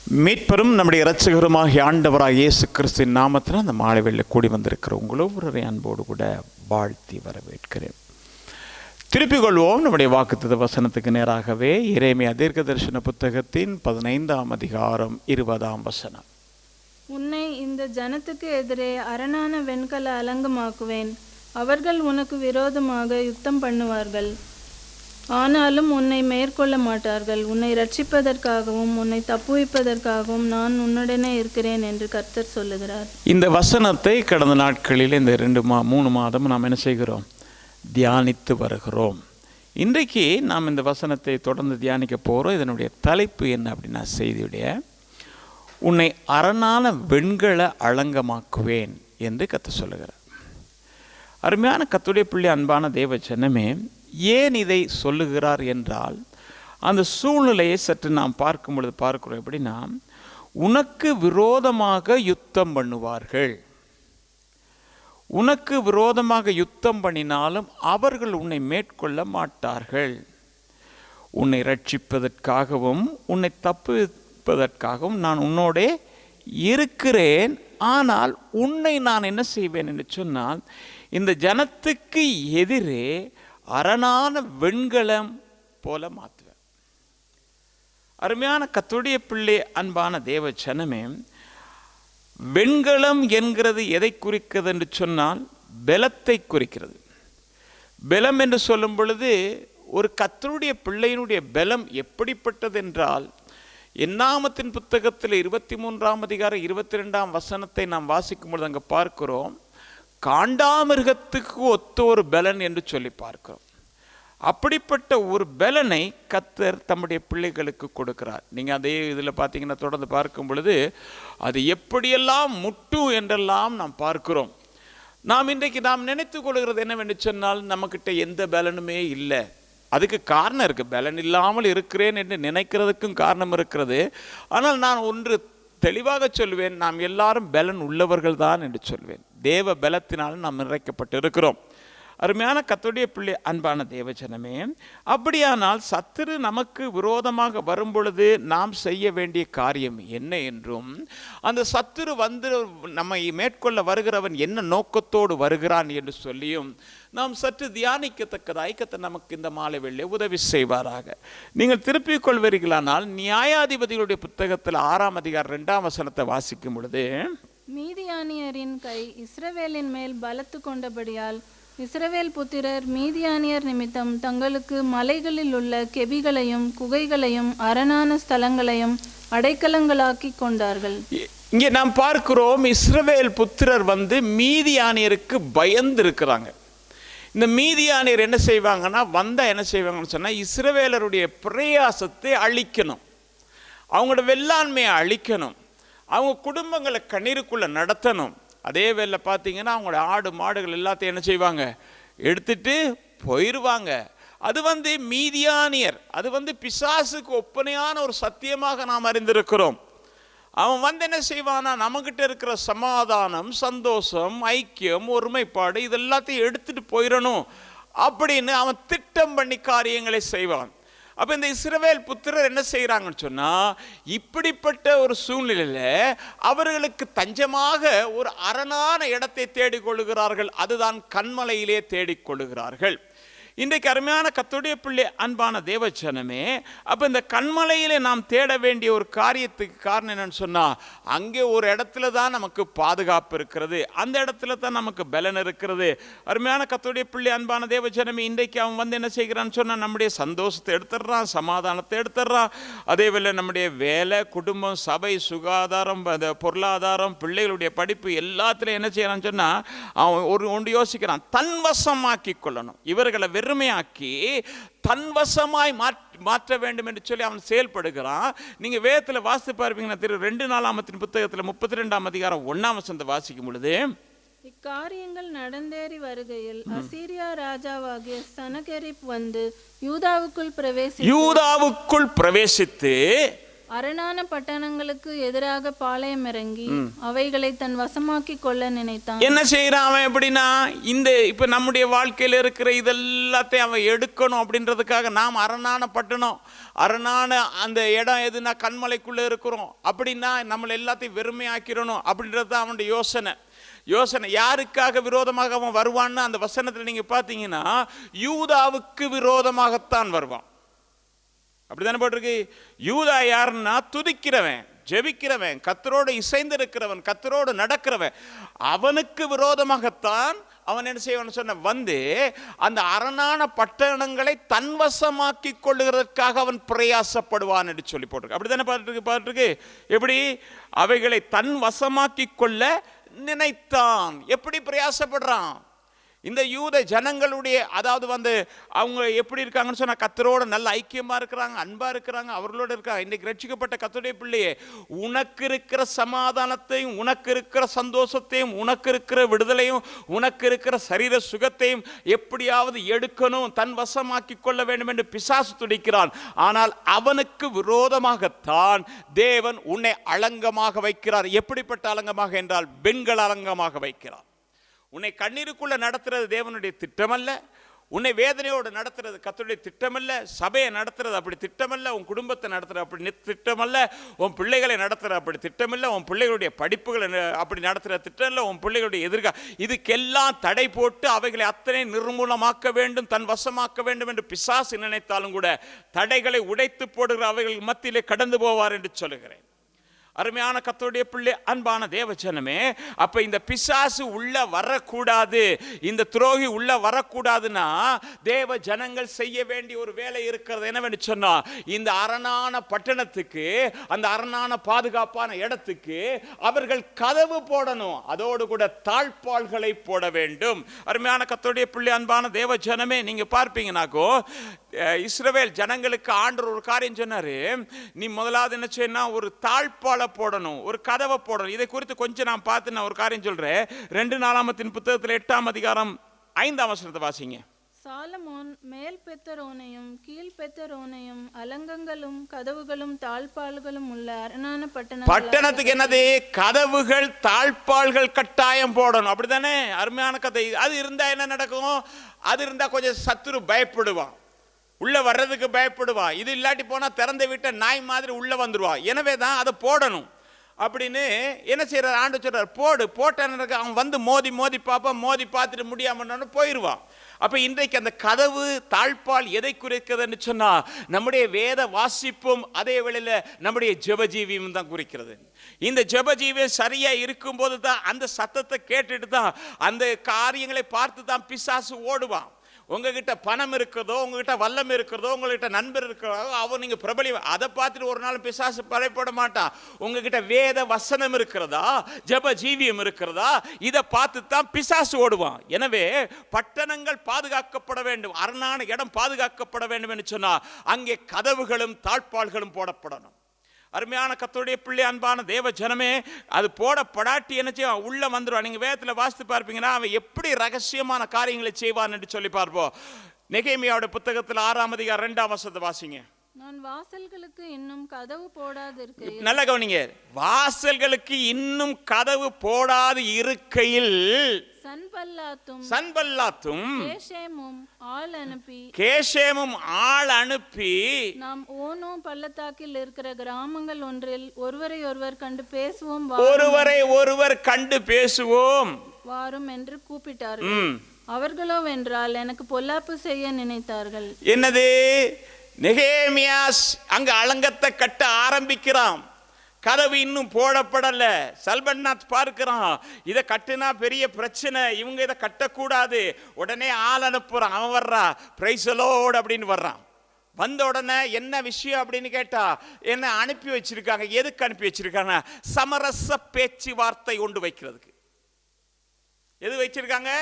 மீட்பெரும் நம்முடைய இரட்சகருமாகிய ஆண்டவராகிய இயேசு கிறிஸ்துவின் நாமத்தில் அந்த மாலை வேளையில் கூடி வந்திருக்கிற உங்களோரு அன்போடு கூட வாழ்த்தி வரவேற்கிறேன். திருப்பிக் கொள்வோம் நம்முடைய வாக்குத்தத்த வசனத்துக்கு நேராகவே. எரேமியா தீர்க்கதரிசன புத்தகத்தின் 15ஆம் அதிகாரம் 20ஆம் வசனம். உன்னை இந்த ஜனத்துக்கு எதிரே அரணான வெண்கல அலங்கமாக்குவேன். அவர்கள் உனக்கு விரோதமாக யுத்தம் பண்ணுவார்கள், ஆனாலும் உன்னை மேற்கொள்ள மாட்டார்கள். உன்னை ரட்சிப்பதற்காகவும் உன்னை தப்புவிப்பதற்காகவும் நான் உன்னுடனே இருக்கிறேன் என்று கர்த்தர் சொல்லுகிறார். இந்த வசனத்தை கடந்த நாட்களில் இந்த 3 மாதம் நாம் என்ன செய்கிறோம்? தியானித்து வருகிறோம். இன்றைக்கு நாம் இந்த வசனத்தை தொடர்ந்து தியானிக்க போகிறோம். இதனுடைய தலைப்பு என்ன அப்படின்னா, செய்தியுடைய உன்னை அரணான வெண்கல அலங்கமாக்குவேன் என்று கர்த்தர் சொல்லுகிறார். அருமையான கர்த்தருடைய பிள்ளை, அன்பான தேவ ஜனமே, ஏன் இதை சொல்லுகிறார் என்றால், அந்த சூழ்நிலையை சற்று நாம் பார்க்கும் பொழுது பார்க்கிறோம். எப்படின்னா, உனக்கு விரோதமாக யுத்தம் பண்ணுவார்கள். உனக்கு விரோதமாக யுத்தம் பண்ணினாலும் அவர்கள் உன்னை மேற்கொள்ள மாட்டார்கள். உன்னை ரட்சிப்பதற்காகவும் உன்னை தப்புவிப்பதற்காகவும் நான் உன்னோடே இருக்கிறேன். ஆனால் உன்னை நான் என்ன செய்வேன் என்று சொன்னால், இந்த ஜனத்துக்கு எதிரே அரணான வெண்கலம் போல மாற்றுவேன். அருமையான கர்த்தருடைய பிள்ளை, அன்பான தேவ ஜனமே, வெண்கலம் என்கிறது எதை குறிக்கிறது என்று சொன்னால், பலத்தை குறிக்கிறது. பலம் என்று சொல்லும் பொழுது ஒரு கர்த்தருடைய பிள்ளையினுடைய பலம் எப்படிப்பட்டது என்றால், என்னாகமத்தின் புத்தகத்தில் 23ஆம் அதிகாரம் 22ஆம் வசனத்தை நாம் வாசிக்கும் பொழுது அங்கே பார்க்கிறோம், காண்டாமிருகத்துக்கு ஒத்த ஒரு பலன் என்று சொல்லி பார்க்கிறோம். அப்படிப்பட்ட ஒரு பலனை கர்த்தர் தம்முடைய பிள்ளைகளுக்கு கொடுக்கிறார். நீங்கள் அதே இதில் பார்த்தீங்கன்னா தொடர்ந்து பார்க்கும் பொழுது அது எப்படியெல்லாம் முட்டும் என்றெல்லாம் நாம் பார்க்கிறோம். நாம் இன்றைக்கு நினைத்து கொள்கிறது என்னவென்று சொன்னால், நம்மக்கிட்ட எந்த பலனுமே இல்லை. அதுக்கு காரணம் இருக்குது. பலன் இல்லாமல் இருக்கிறேன் என்று நினைக்கிறதுக்கும் காரணம் இருக்கிறது. ஆனால் நான் ஒன்று தெளிவாக சொல்வேன், நாம் எல்லாரும் பலன் உள்ளவர்கள் தான் என்று சொல்வேன். தேவ பலத்தினால் நாம் நிறைக்கப்பட்டு இருக்கிறோம். அருமையான கர்த்தருடைய பிள்ளை, அன்பான தேவஜனமே, அப்படியானால் சத்துரு நமக்கு விரோதமாக வரும் பொழுது நாம் செய்ய வேண்டிய காரியம் என்ன என்றும், அந்த சத்துரு வந்து நம்மை மேற்கொள்ள வருகிறவன் என்ன நோக்கத்தோடு வருகிறான் என்று சொல்லியும் நாம் சற்று தியானிக்கத்தக்கதாய் கர்த்தர் நமக்கு இந்த மாலை வேளையிலே உதவி செய்வாராக. நீங்கள் திருப்பிக் கொள்வீர்களானால் நியாயாதிபதிகளுடைய புத்தகத்தில் 6ஆம் அதிகாரம் 2ஆம் வசனத்தை வாசிக்கும் பொழுது, மீதியானியரின் கை இஸ்ரவேலின் மேல் பலத்து கொண்டபடியால் இஸ்ரவேல் புத்திரர் மீதியானியர் நிமித்தம் தங்களுக்கு மலைகளில் உள்ள கெபிகளையும் குகைகளையும் அரணான ஸ்தலங்களையும் அடைக்கலங்களாக்கி கொண்டார்கள். இங்கே நாம் பார்க்கிறோம், இஸ்ரவேல் புத்திரர் வந்து மீதியானியருக்கு பயந்து இருக்கிறாங்க. இந்த மீதியானியர் என்ன செய்வாங்கன்னா, வந்தால் என்ன செய்வாங்கன்னு சொன்னால், இஸ்ரவேலருடைய பிரயாசத்தை அழிக்கணும், அவங்களோட வெள்ளாண்மையை அழிக்கணும், அவங்க குடும்பங்களை கண்ணீருக்குள்ளே நடத்தணும். அதே வேளை பார்த்தீங்கன்னா அவங்களோட ஆடு மாடுகள் எல்லாத்தையும் என்ன செய்வாங்க, எடுத்துட்டு போயிடுவாங்க. அது வந்து மீதியானியர், அது வந்து பிசாசுக்கு ஒப்பனையான ஒரு சத்தியமாக நாம் அறிந்திருக்கிறோம். அவன் வந்து என்ன செய்வானா, நம்மகிட்ட இருக்கிற சமாதானம், சந்தோஷம், ஐக்கியம், ஒருமைப்பாடு இது எல்லாத்தையும் எடுத்துட்டு போயிடணும் அப்படின்னு அவன் திட்டம் பண்ணி காரியங்களை செய்வான். அப்போ இந்த இஸ்ரவேல் புத்திரர் என்ன செய்கிறாங்கன்னு சொன்னால், இப்படிப்பட்ட ஒரு சூழ்நிலையில் அவர்களுக்கு தஞ்சமாக ஒரு அரணான இடத்தை தேடிக்கொள்ளுகிறார்கள். அதுதான் கன்மலையிலே தேடிக்கொள்ளுகிறார்கள். இன்றைக்கு அருமையான கர்த்தருடைய பிள்ளை, அன்பான தேவஜனமே, அப்போ இந்த கன்மலையிலே நாம் தேட வேண்டிய ஒரு காரியத்துக்கு காரணம் என்னன்னு சொன்னால், அங்கே ஒரு இடத்துல தான் நமக்கு பாதுகாப்பு இருக்கிறது, அந்த இடத்துல தான் நமக்கு பலன் இருக்கிறது. அருமையான கர்த்தருடைய பிள்ளை, அன்பான தேவஜனமே, இன்றைக்கு அவன் வந்து என்ன செய்கிறான்னு சொன்னால், நம்முடைய சந்தோஷத்தை எடுத்துடுறான், சமாதானத்தை எடுத்துடுறான். அதே வேளை நம்முடைய வேலை, குடும்பம், சபை, சுகாதாரம், பொருளாதாரம், பிள்ளைகளுடைய படிப்பு எல்லாத்துலையும் என்ன செய்யறான்னு சொன்னால், அவன் ஒன்று யோசிக்கிறான், தன்வசமாக்கி கொள்ளணும், இவர்களை வெறுமையாக்கி தன்வசமாய் மாற்ற வேண்டும் என்று சொல்லி அவன் செயல்படுகிறான். நீங்க வேதத்தில் வாசித்து பார்ப்பீங்கன்னா, 2 நாளாகமத்தின் புத்தகத்தில் 32ஆம் அதிகாரம் 1ஆம் வசனத்தை வாசிக்கும் பொழுது, இக்காரியங்கள் நடந்தேறி வருகையில் அசீரியா ராஜாவாகிய சனகெரிப் வந்து யூதாவுக்குள் பிரவேசித்து அரணான பட்டணங்களுக்கு எதிராக பாளையம் இறங்கி அவைகளை தன் வசமாக்கி கொள்ள நினைத்தான். என்ன செய்யறான் அவன் எப்படின்னா, இந்த இப்ப நம்முடைய வாழ்க்கையில் இருக்கிற இதெல்லாத்தையும் அவன் எடுக்கணும் அப்படின்றதுக்காக நாம் அரணான பட்டணம், அரணான அந்த இடம் எதுனா கண்மலைக்குள்ள இருக்கிறோம் அப்படின்னா நம்மளை எல்லாத்தையும் வெறுமையாக்கிறணும் அப்படின்றது தான் அவனுடைய யோசனை. யாருக்காக விரோதமாக அவன் வருவான்னு அந்த வசனத்தில் நீங்க பார்த்தீங்கன்னா யூதாவுக்கு விரோதமாகத்தான் வருவான். அப்படித்தானே போட்டிருக்கு. யூதா யாருன்னா துதிக்கிறவன், ஜெபிக்கிறவன், கர்த்தரோடு இசைந்திருக்கிறவன், கர்த்தரோடு நடக்கிறவன். அவனுக்கு விரோதமாகத்தான் அவன் என்ன செய்வான்னு சொன்ன வந்து அந்த அரணான பட்டணங்களை தன்வசமாக்கி கொள்ளுகிறதற்காக அவன் பிரயாசப்படுவான் என்று சொல்லி போட்டிருக்கு. அப்படித்தானே பாட்டுருக்கு. எப்படி அவைகளை தன் வசமாக்கி கொள்ள நினைத்தான். எப்படி பிரயாசப்படுறான்? இந்த யூத ஜனங்களுடைய அதாவது வந்து அவங்க எப்படி இருக்காங்கன்னு சொன்னா கர்த்தரோட நல்ல ஐக்கியமா இருக்கிறாங்க, அன்பா இருக்கிறாங்க, அவர்களோட இருக்காங்க. இன்னைக்கு ரட்சிக்கப்பட்ட கர்த்தருடைய பிள்ளையே, உனக்கு இருக்கிற சமாதானத்தையும், உனக்கு இருக்கிற சந்தோஷத்தையும், உனக்கு இருக்கிற விடுதலையும், உனக்கு இருக்கிற சரீர சுகத்தையும் எப்படியாவது எடுக்கணும், தன் வசமாக்கி கொள்ள வேண்டும் என்று பிசாசு துடிக்கிறான். ஆனால் அவனுக்கு விரோதமாகத்தான் தேவன் உன்னை அலங்கமாக வைக்கிறார். எப்படிப்பட்ட அலங்கமாக என்றால் பெண்கள் அலங்கமாக வைக்கிறார். உன்னை கண்ணீருக்குள்ள நடத்துறது தேவனுடைய திட்டமல்ல, உன்னை வேதனையோடு நடத்துறது கர்த்தருடைய திட்டமல்ல, சபையை நடத்துறது அப்படி திட்டமல்ல, உன் குடும்பத்தை நடத்துறது அப்படி திட்டமல்ல, உன் பிள்ளைகளை நடத்துறது அப்படி திட்டமில்லை, உன் பிள்ளைகளுடைய படிப்புகளை அப்படி நடத்துகிற திட்டம் இல்லை, உன் பிள்ளைகளுடைய இதுக்கெல்லாம் தடை போட்டு அவைகளை அத்தனை நிர்மூலமாக்க வேண்டும், தன் வசமாக்க வேண்டும் என்று பிசாசு நினைத்தாலும் கூட தடைகளை உடைத்து போடுகிற அவைகள் மத்தியிலே கடந்து போவார் என்று சொல்லுகிறேன். அருமையான கர்த்தருடைய பிள்ளை, அன்பான தேவஜனமே, அப்ப இந்த பிசாசு உள்ள வரக்கூடாது, இந்த துரோகி உள்ள வரக்கூடாதுன்னா தேவ ஜனங்கள் செய்ய வேண்டிய ஒரு வேலை இருக்கிறது. என்னவென்று சொன்னா, இந்த அரணான பட்டணத்துக்கு, அந்த அரணான பாதுகாப்பான இடத்துக்கு அவர்கள் கதவு போடணும், அதோடு கூட தாழ்பாள்களை போட வேண்டும். அருமையான கர்த்தருடைய பிள்ளை, அன்பான தேவ ஜனமே, நீங்க பார்ப்பீங்கன்னாக்கோ இஸ்ரவேல் ஜனங்களுக்கு ஆண்டவர் ஒரு காரியம் சொன்னாரு, நீ முதலாவது என்ன செய்யணும், ஒரு தாழ்பாளை போடணும், ஒரு கதவை போடணும். இதை குறித்து கொஞ்சம் நான் பார்த்து நான் ஒரு காரியம் சொல்றேன். 2 நாளாகமத்தின் புத்தகத்தில் 8ஆம் அதிகாரம் 5ஆம் வசனத்தை வாசிங்க. சாலமோன் மேல் பெத்தரோனையும் கீழ் பெத்தரோனையும் அலங்கங்களும் கதவுகளும் தாழ்பாள்களும் உள்ள அரணான பட்டணத்துக்கு என்னது, கதவுகள் தாழ்பாள்கள் கட்டாயம் போடணும். அப்படித்தானே? அருமையான கதை. அது இருந்தா என்ன நடக்கும்? அது இருந்தா கொஞ்சம் சத்துரு பயப்படுவான், உள்ள வர்றதுக்கு பயப்படுவா. இது இல்லாட்டி போனா திறந்த விட்ட நாய் மாதிரி உள்ள வந்துருவா. எனவே தான் அதை போடணும் அப்படின்னு என்ன செய்யறாரு, ஆண்டு சொல்றாரு, போட்டான அவன் வந்து மோதி பார்ப்பான், மோதி பார்த்துட்டு முடியாம போயிடுவான். அப்ப இன்றைக்கு அந்த கதவு தாழ்பால் எதை குறிக்கிறதுன்னு சொன்னா, நம்முடைய வேத வாசிப்பும் அதே வேளையில நம்முடைய ஜெபஜீவியும் தான் குறிக்கிறது. இந்த ஜெபஜீவி சரியா இருக்கும் போது தான், அந்த சத்தத்தை கேட்டுட்டு தான், அந்த காரியங்களை பார்த்து தான் பிசாசு ஓடுவான். உங்ககிட்ட பணம் இருக்கிறதோ, உங்ககிட்ட வல்லம் இருக்கிறதோ, உங்ககிட்ட நண்பர் இருக்கிறதோ, அவன் நீங்க பிரபலி, அதை பார்த்துட்டு ஒரு நாள் பிசாசு பயப்பட மாட்டான். உங்ககிட்ட வேத வசனம் இருக்கிறதா, ஜெப ஜீவியம் இருக்கிறதா, இதை பார்த்து தான் பிசாசு ஓடுவான். எனவே பட்டணங்கள் பாதுகாக்கப்பட வேண்டும், அரணான இடம் பாதுகாக்கப்பட வேண்டும் என்று சொன்னா அங்கே கதவுகளும் தாழ்பாள்களும் போடப்படணும். அருமையான கர்த்தருடைய பிள்ளை, அன்பான தேவ ஜனமே, அது போடப்படாட்டி என்ன செய்வான், உள்ள வந்துடுவான். நீங்க வேதத்தில் வாசித்து பார்ப்பீங்கன்னா அவன் எப்படி ரகசியமான காரியங்களை செய்வான் என்று சொல்லி பார்ப்போம். நெகேமியாவுடைய புத்தகத்தில் 6ஆம் அதிகாரம் 2ஆம் வசனத்தை வாசிங்க. நான் வாசல்களுக்கு இன்னும் கதவு போடாது இருக்கையில், நல்ல கவனிங்க, வாசல்களுக்கு இன்னும் கதவு போடாது இருக்கையில் சன்பல்லாத்தும் கேஷேமும் ஆள் அனுப்பி நாம் ஓனோம் பள்ளத்தாக்கில் இருக்கிற கிராமங்கள் ஒன்றில் ஒருவரை ஒருவர் கண்டு பேசுவோம் வாரும் என்று கூப்பிட்டார்கள். அவர்களோ வென்றால் எனக்கு பொல்லாப்பு செய்ய நினைத்தார்கள். என்னது, நெகேமியாஸ் அங்க அலங்கத்தை கட்ட ஆரம்பிக்கிறான். கதவு இன்னும் போடப்படல. சல்பன்னாத் பார்க்கிறான், இதை கட்டுனா பெரிய பிரச்சனை, இவங்க இதை கட்டக்கூடாது. உடனே ஆள் அனுப்புறான். அவன் வர்றான், பிரைஸ் தி லார்ட் அப்படின்னு வர்றான். வந்த உடனே என்ன விஷயம் அப்படின்னு கேட்டா, என்ன அனுப்பி வச்சிருக்காங்க. எதுக்கு அனுப்பி வச்சிருக்காங்க? சமரச பேச்சுவார்த்தை கொண்டு வைக்கிறதுக்கு. எது வச்சிருக்காங்க?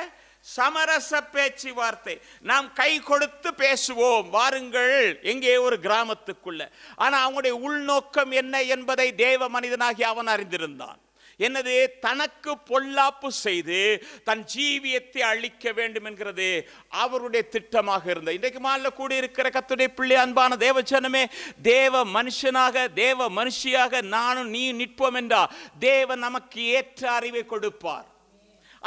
சமரச பேச்சுவார்த்தை. நாம் கை கொடுத்து பேசுவோம், வாருங்கள், எங்கே ஒரு கிராமத்துக்குள்ள. ஆனா அவங்களுடைய உள்நோக்கம் என்ன என்பதை தேவ மனிதனாகி அவன் அறிந்திருந்தான். என்னது? தனக்கு பொல்லாப்பு செய்து தன் ஜீவியத்தை அழிக்க வேண்டும் என்கிறது அவருடைய திட்டமாக இருந்தது. இன்றைக்கு மாலை கூடி இருக்கிற கர்த்தருடைய பிள்ளை, அன்பான தேவஜனமே, தேவ மனுஷனாக தேவ மனுஷியாக நானும் நீ நிற்போம் என்றால் தேவன் நமக்கு ஏற்ற அறிவை கொடுப்பார்.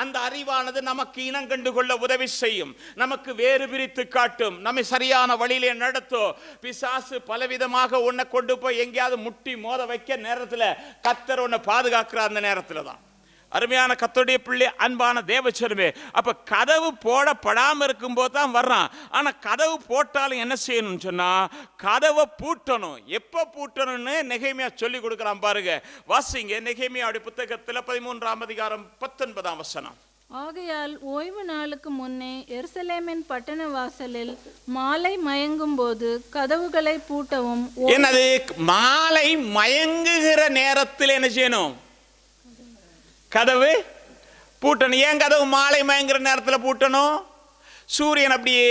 அந்த அறிவானது நமக்கு இனம் கண்டு கொள்ள உதவி செய்யும், நமக்கு வேறு பிரித்து காட்டும், நம்மை சரியான வழியிலே நடத்தும். பிசாசு பலவிதமாக உன்னை கொண்டு போய் எங்கேயாவது முட்டி மோத வைக்க நேரத்தில் கர்த்தர் உன்னை பாதுகாக்கிறார். அந்த நேரத்தில் தான் அருமையான கர்த்தருடைய பிள்ளை, அன்பான தேவஜனமே, அப்ப கதவு போடப்படாமல் இருக்கும்போது தான் வர்றான். ஆனா கதவு போட்டாலும் என்ன செய்யணும்னு சொன்னா கதவை பூட்டணும். எப்ப பூட்டணும்னு நெகேமியா சொல்லி கொடுக்குறான் பாருங்க. வாசிங்க நெகேமியாவுடைய புத்தகத்தில் 13ஆம் அதிகாரம் 19ஆம் வசனம். ஆகையால் ஓய்வு நாளுக்கு முன்னே எருசலேமின் பட்டண வாசலில் மாலை மயங்கும் போது கதவுகளை பூட்டவும். என்னது? மாலை மயங்குகிற நேரத்தில் என்ன செய்யணும்? கதவு பூட்டணும். ஏன் கதவு மாலை மயங்குற நேரத்தில் பூட்டணும்? சூரியன் அப்படியே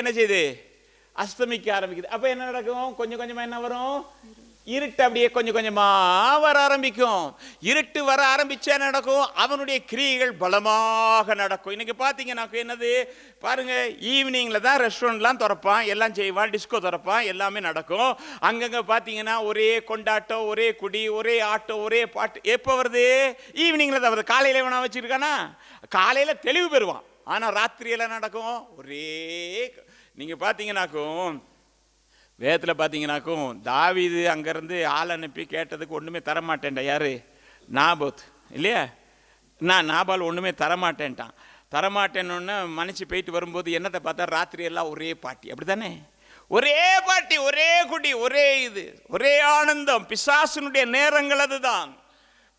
என்ன செய்யுது? அஸ்தமிக்க ஆரம்பிக்குது. அப்ப என்ன நடக்கும்? கொஞ்சம் கொஞ்சமா என்ன வரும்? இருட்டு அப்படியே கொஞ்சம் கொஞ்சமா வர ஆரம்பிக்கும். இருட்டு வர ஆரம்பிச்சா என்ன நடக்கும்? அவனுடைய கிரியைகள் பலமாக நடக்கும். இன்னைக்கு பார்த்தீங்கன்னா என்னது பாருங்க, ஈவினிங்ல தான் ரெஸ்டாரண்ட்லாம் திறப்பான், எல்லாம் செய்வான், டிஸ்கோ திறப்பான், எல்லாமே நடக்கும். அங்கங்க பார்த்தீங்கன்னா ஒரே கொண்டாட்டம், ஒரே குடி, ஒரே ஆட்டம், ஒரே பாட்டு. எப்போ வருது? ஈவினிங்ல தான் வருது. காலையில வேணா வச்சிருக்கானா? காலையில தெளிவு பெறுவான். ஆனா ராத்திரியெல்லாம் நடக்கும் ஒரே. நீங்க பார்த்தீங்கன்னாக்கும் வேதத்தில் பார்த்தீங்கன்னாக்கும் தாவீது அங்கேருந்து ஆள் அனுப்பி கேட்டதுக்கு ஒன்றுமே தரமாட்டேன்டா. யாரு? நாபோத் இல்லையா? நாபால் ஒன்றுமே தரமாட்டேன்ட்டான். தரமாட்டேன்னு மன்னிச்சு போயிட்டு வரும்போது என்னத்தை பார்த்தா ராத்திரி எல்லாம் ஒரே பாட்டி. அப்படி தானே? ஒரே பாட்டி, ஒரே குடி, ஒரே இது, ஒரே ஆனந்தம். பிசாசுனுடைய நேரங்கள் அதுதான்.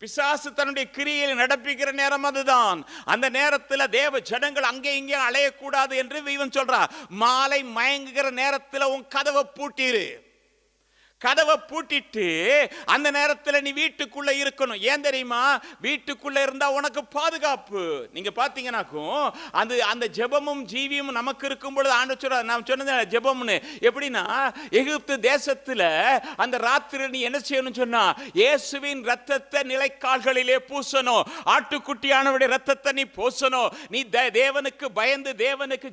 பிசாசு தன்னுடைய கிரியை நடப்பிக்கிற நேரம் அதுதான். அந்த நேரத்தில் தேவ ஜனங்கள் அங்கே இங்கே அலையக்கூடாது என்று இவன் சொல்றான். மாலை மயங்குகிற நேரத்தில் உன் கதவை பூட்டிரு. கதவை பூட்டிட்டு அந்த நேரத்தில் நீ வீட்டுக்குள்ள இருக்கணும். ஏன் தெரியுமா? வீட்டுக்குள்ள இருந்தா உனக்கு பாதுகாப்பு. நீங்க பாத்தீங்கன்னாக்கும் அந்த ஜெபமும் ஜீவியும் நமக்கு இருக்கும் பொழுது ஆண்டவர் நான் சொன்னது ஜெபம்னு. எப்படின்னா எகிப்து தேசத்துல அந்த ராத்திரி நீ என்ன செய்யணும் சொன்னா இயேசுவின் ரத்தத்தை நிலைக்கால்களிலே பூசணும். ஆட்டுக்குட்டியானவருடைய ரத்தத்தை நீ பூசணும். நீ தேவனுக்கு பயந்து தேவனுக்கு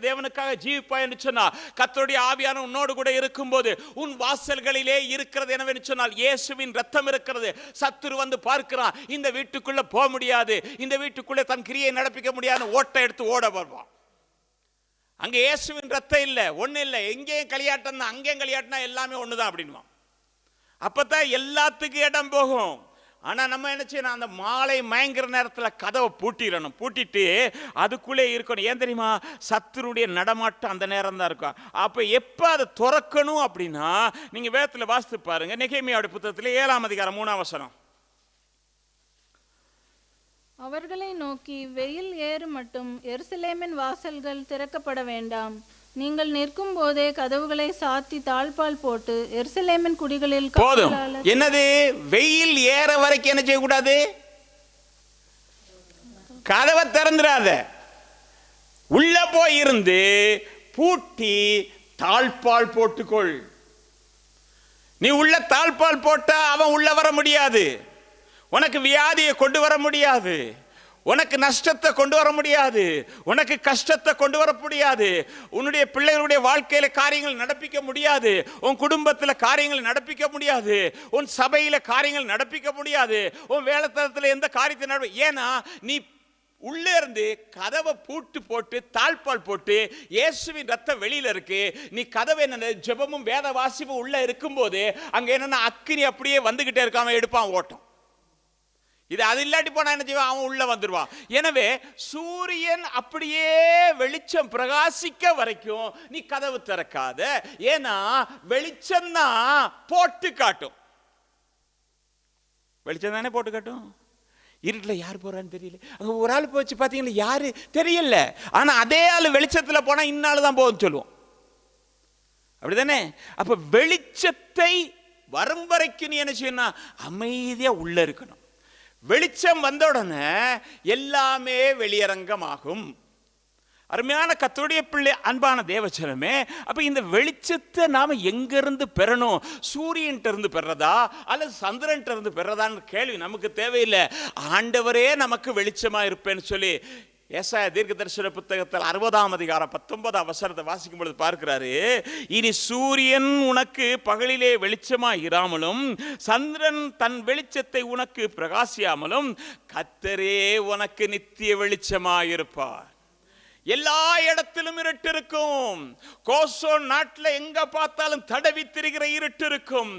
தேவனுக்காக ஜீவிப்பாய் என்று சொன்னா கர்த்தருடைய ஆவியான உன்னோடு கூட இருக்கும்போது உன் வாசல்களிலே இருக்கிறது என்னவென்று சொன்னால் இயேசுவின் ரத்தம் இருக்கிறது. சத்துரு வந்து பார்க்கிறான், இந்த வீட்டுக்குள்ள போக முடியாது, இந்த வீட்டுக்குள்ள தன் கிரியை நடப்பிக்க முடியாது, ஓட்டை எடுத்து ஓட வருவான். அங்க இயேசுவின் ரத்தம் இல்லை, ஒண்ணு இல்லை, எங்கேயும் களியாட்டம் தான், அங்கேயும் களியாட்டினா எல்லாமே ஒண்ணுதான் அப்படின்வான். அப்பதான் எல்லாத்துக்கும் இடம் போகும். ஆனா நம்ம என்ன செய்யணும்? அந்த மாலை மயங்குற நேரத்தில் கதவை பூட்டிடணும். பூட்டிட்டு அதுக்குள்ளே இருக்கணும். ஏன் தெரியுமா? சத்துருடைய நடமாட்டம் அந்த நேரம் தான் இருக்கும். அப்ப எப்ப அதை துறக்கணும் அப்படின்னா நீங்க வேதத்தில் வாசித்து பாருங்க. நெகேமியாவுடைய புத்தகத்தில் 7ஆம் அதிகாரம் 3ஆம் வசனம். அவர்களை நோக்கி, வெயில் ஏறு மட்டும் எருசலேமின் வாசல்கள் திறக்கப்பட வேண்டாம். நீங்கள் நிற்கும் போதே கதவுகளை சாத்தி தாழ்பால் போட்டு எருசலேமின் குடிகளில் போதும். என்னது? வெயில் ஏற வரைக்கும் என்ன செய்யக்கூடாது? கதவை திறந்துடாத. உள்ள போய் இருந்து பூட்டி தாழ்பால் போட்டுக்கொள். நீ உள்ள தாழ்பால் போட்டா அவன் உள்ள வர முடியாது. உனக்கு வியாதியை கொண்டு வர முடியாது, உனக்கு நஷ்டத்தை கொண்டு வர முடியாது, உனக்கு கஷ்டத்தை கொண்டு வர முடியாது, உன்னுடைய பிள்ளைகளுடைய வாழ்க்கையில காரியங்கள் நடப்பிக்க முடியாது, உன் குடும்பத்தில் காரியங்கள் நடப்பிக்க முடியாது, உன் சபையில காரியங்கள் நடப்பிக்க முடியாது, உன் வேலைத்தளத்தில் எந்த காரியத்தை ஏன்னா நீ உள்ளே இருந்து கதவை பூட்டு போட்டு தாழ்பால் போட்டு இயேசுவின் ரத்தம் வெளியில இருக்கு. நீ கதவை என்ன ஜெபமும் வேத வாசிப்பும் உள்ள இருக்கும்போது அங்க என்னன்னா அக்கினி அப்படியே வந்துகிட்டே இருக்காம எடுப்பான் ஓட்டம். இது அது இல்லாட்டி போனா என்ன செய்வான்? அவன் உள்ள வந்துருவான். எனவே சூரியன் அப்படியே வெளிச்சம் பிரகாசிக்க வரைக்கும் நீ கதவு திறக்காத. ஏன்னா வெளிச்சம் தான் போட்டு காட்டும். வெளிச்சம் தானே போட்டு காட்டும். இருட்டில் யார் போறான்னு தெரியல. அங்க ஒரு ஆள் போச்சு பாத்தீங்கன்னா யாரு தெரியல. ஆனா அதே ஆள் வெளிச்சத்துல போனா இன்னால தான் போகும்னு சொல்லுவோம். அப்படிதானே? அப்ப வெளிச்சத்தை வரும் வரைக்கும் நீ என்ன செய்யணும்? அமைதியா உள்ள இருக்கணும். வெளிச்சம் வந்த உடனே எல்லாமே வெளியரங்கமாகும். அருமையான கர்த்தருடைய பிள்ளை, அன்பான தேவச்சனமே, அப்ப இந்த வெளிச்சத்தை நாம எங்கிருந்து பெறணும்? சூரியன்ட்ட இருந்து பெறதா அல்லது சந்திரன்ட்ட இருந்து பெறதான்னு கேள்வி நமக்கு தேவையில்லை. ஆண்டவரே நமக்கு வெளிச்சமா இருப்பேன்னு சொல்லி ஏசாயா தீர்க்கதரிசன புத்தகத்தில் 60ஆம் அதிகாரம் 19ஆம் வசனத்தை வாசிக்கும் பொழுது பார்க்கிறாரு, இனி சூரியன் உனக்கு பகலிலே வெளிச்சமா இராமலும் சந்திரன் தன் வெளிச்சத்தை உனக்கு பிரகாசியாமலும் கர்த்தரே உனக்கு நித்திய வெளிச்சமா இருப்பார். எல்லா இடத்திலும் இருட்டு இருக்கும். கோசோ நாட்டில் எங்க பார்த்தாலும் தடவி திரிகிற இருட்டு இருக்கும்.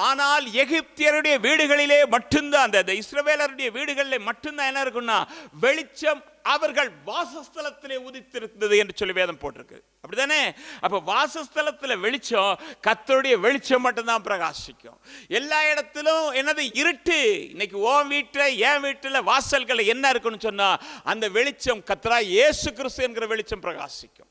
ஆனால் எகிப்தியருடைய வீடுகளிலே மட்டும்தான், அந்த இஸ்ரவேலருடைய வீடுகளிலே மட்டும்தான் என்ன இருக்கும்னா வெளிச்சம் அவர்கள் வாசஸ்தலத்திலே உதித்திருந்தது என்று சொல்லி வேதம் போட்டிருக்கு. அப்படிதானே? அப்ப வாசஸ்தலத்தில் வெளிச்சம், கர்த்தருடைய வெளிச்சம் மட்டும்தான் பிரகாசிக்கும். எல்லா இடத்திலும் என்னது? இருட்டு. இன்னைக்கு உன் வீட்டில் என் வீட்டில் வாசல்கள் என்ன இருக்குன்னு சொன்னா அந்த வெளிச்சம் கர்த்தராகிய இயேசு கிறிஸ்து என்கிற வெளிச்சம் பிரகாசிக்கும்.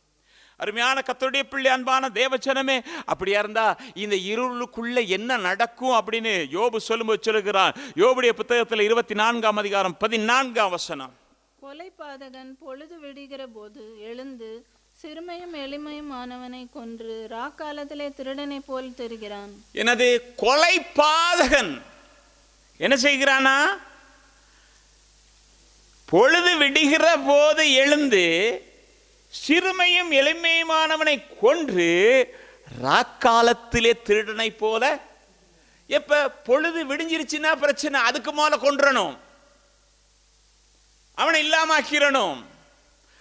அருமையான கர்த்தருடைய பிள்ளை, அன்பான தேவச்சனமே, அப்படியா இருந்தா இந்த இருளுக்குள்ள என்ன நடக்கும் அப்படின்னு யோபு சொல்லும்போது சொல்லுகிறான். யோபுடைய புத்தகத்தில் 24ஆம் அதிகாரம் 14ஆம் வசனம், கொலைபாதகன் பொழுது விடுகிற போது எழுந்து சிறுமையும் எளிமையும் ஆனவனை கொன்று ராக்காலத்திலே திருடனை போல் தெரிகிறான். எனது கொலைபாதகன் என்ன செய்கிறானா? பொழுது விடுகிற போது எழுந்து சிறுமையும் எளிமையுமானவனை கொன்று ராக்காலத்திலே திருடனை போல. எப்ப பொழுது விடிஞ்சிருச்சுன்னா பிரச்சனை, அதுக்கு மேல கொன்றணும், அவனை இல்லாமக்கிரணும்,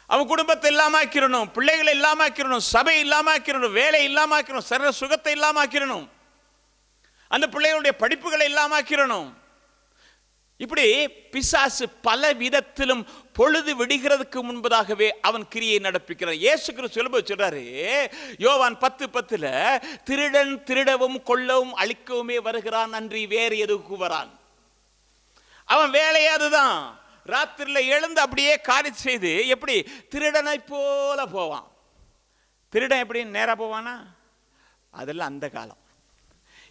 அவன் குடும்பத்தை இல்லாமக்கிரணும், பிள்ளைகளை இல்லாமக்கிரணும், சபை இல்லாமக்கிரணும், வேலை இல்லாமக்கிரணும், சரீர சுகத்தை இல்லாமக்கிரணும், அந்த பிள்ளைகளுடைய படிப்புகளை இல்லாமக்கிரணும். இப்படி பிசாசு பல விதத்திலும் பொழுது விடுகிறதுக்கு முன்பதாகவே அவன் கிரியை நடப்பிக்கிறான். இயேசு கிறிஸ்து சொல்லும்போது சொல்றாரு, யோவான் 10:10, திருடன் திருடவும் கொல்லவும் அழிக்கவுமே வருகிறான், அன்றி வேறு எதுக்கு வரான். அவன் வேலையே அதுதான். ராத்திரில எழுந்து அப்படியே காரியம் செய்து எப்படி திருடனை போல போவான். திருடன் எப்படி நேரா போவானா? அதெல்லாம் அந்த காலம்.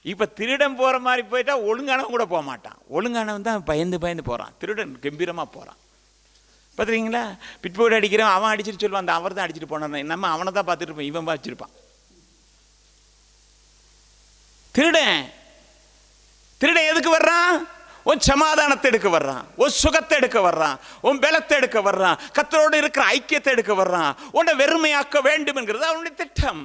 இப்ப திருடன் போற மாதிரி போயிட்டா ஒழுங்கானவன் கூட போக மாட்டான். ஒழுங்கானவன் தான் பயந்து பயந்து போறான். திருடன் கம்பீரமா போறான். பார்த்துறீங்களா? பிட்போர்டு அடிக்கிறவன் அவன் அடிச்சுட்டு சொல்லுவான், அந்த அவர் தான் அடிச்சுட்டு போனான், நம்ம அவனை தான் பார்த்துட்டு இருப்போம், இவன் வச்சிருப்பான். திருடன் திருடன் எதுக்கு வர்றான்? உன் சமாதானத்தை எடுக்க வர்றான், உன் சுகத்தை எடுக்க வர்றான், உன் பலத்தை எடுக்க வர்றான், கர்த்தரோடு இருக்கிற ஐக்கியத்தை எடுக்க வர்றான், உன்னை வெறுமையாக்க வேண்டும் என்கிறது அவனுடைய திட்டம்.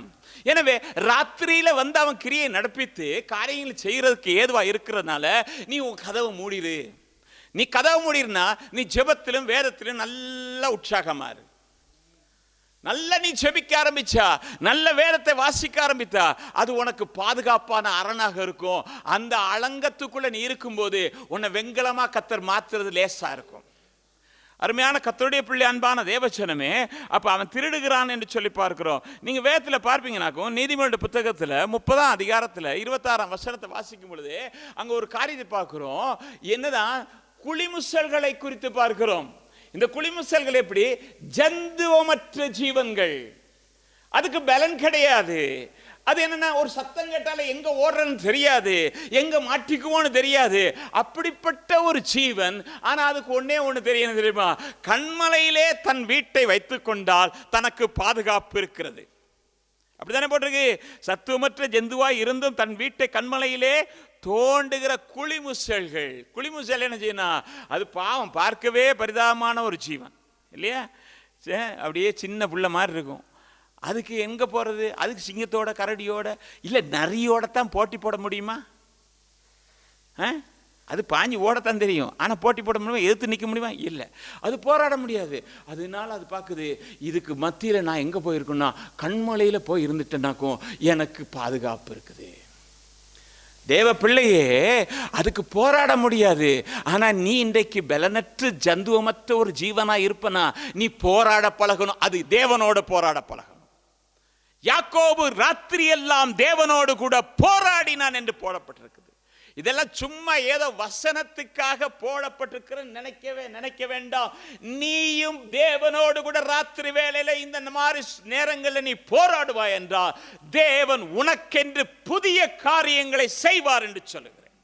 எனவே ராத்திரியில வந்து அவன் கிரியை நடப்பித்து காரியங்கள் செய்யறதுக்கு ஏதுவா இருக்கிறதுனால நீ உன் கதவை மூடிடு. நீ கதவை மூடினா நீ ஜெபத்திலும் வேதத்திலும் நல்ல உற்சாகமா இரு. நல்ல நீ ஜெபிக்க ஆரம்பிச்சா, நல்ல வேதத்தை வாசிக்க ஆரம்பித்தா, அது உனக்கு பாதுகாப்பான அரணாக இருக்கும். அந்த அலங்கத்துக்குள்ள நீ இருக்கும்போது உன்னை வெண்கலமா கர்த்தர் மாத்துறது லேசா இருக்கும். அருமையான கர்த்தருடைய பிள்ளை, அன்பான தேவச்சனமே, அப்ப அவன் திருடுகிறான் என்று சொல்லி பார்க்கிறோம். நீங்க வேதத்துல பார்ப்பீங்கன்னாக்கும் நீதிமன்ற புத்தகத்துல 30ஆம் அதிகாரத்துல 26ஆம் வசனத்தை வாசிக்கும் பொழுது அங்க ஒரு காரியத்தை பார்க்கிறோம். என்னதான்? குளிமுசல்களை குறித்து பார்க்கிறோம். இந்த குளிமுசல்கள் எப்படி? ஜந்துவமற்ற ஜீவன்கள், அதுக்கு பலன் கிடையாது. அது என்னன்னா, ஒரு சத்தம் கேட்டாலே எங்க ஓடுறன்னு தெரியாது, எங்க மாட்டிக்குவோன்னு தெரியாது. அப்படிப்பட்ட ஒரு ஜீவன். ஆனா அதுக்கு ஒன்னே ஒண்ணு தெரியும், தெரியுமா? கண்மலையிலே தன் வீட்டை வைத்துக் கொண்டால் தனக்கு பாதுகாப்பு இருக்கிறது. அப்படித்தானே போட்டிருக்கு. சத்துவமற்ற ஜந்துவாய் இருந்தும் தன் வீட்டை கண்மலையிலே தோண்டுகிற குளிமுசல்கள். குளிமுசல் என்ன செய்யணும்? அது பாவம், பார்க்கவே பரிதாபமான ஒரு ஜீவன் இல்லையா? அப்படியே சின்ன புள்ள மாதிரி இருக்கும். அதுக்கு எங்க போறது? அதுக்கு சிங்கத்தோட கரடியோட இல்ல நரியோட தான் போட்டி போட முடியுமா? அது பாஞ்சு ஓடத்தான் தெரியும், ஆனா போட்டி போட முடியுமா? எதிர்த்து நிற்க முடியுமா? இல்லை, அது போராட முடியாது. அதனால அது பார்க்குது, இதுக்கு மத்தியில் நான் எங்க போயிருக்கேன்னா கண்மலையில போய் இருந்துட்டேன்னாக்கும் எனக்கு பாதுகாப்பு இருக்குது. தேவ பிள்ளையே, அதுக்கு போராட முடியாது. ஆனா நீ இன்றைக்கு பலனற்று ஜந்துவமற்ற ஒரு ஜீவனா இருப்பனா நீ போராட பழகணும். அது தேவனோட போராட பழகணும். யாக்கோபு ராத்திரி எல்லாம் தேவனோடு கூட போராடினான் என்று போடப்பட்டிருக்குது. இதெல்லாம் சும்மா ஏதோ வசனத்துக்காக போடப்பட்டிருக்கிற நினைக்க வேண்டாம். நீயும் தேவனோடு கூட ராத்திரி வேளையில இந்த மாதிரி நேரங்களில் நீ போராடுவாய் என்றால் தேவன் உனக்கென்று புதிய காரியங்களை செய்வார் என்று சொல்லுகிறேன்.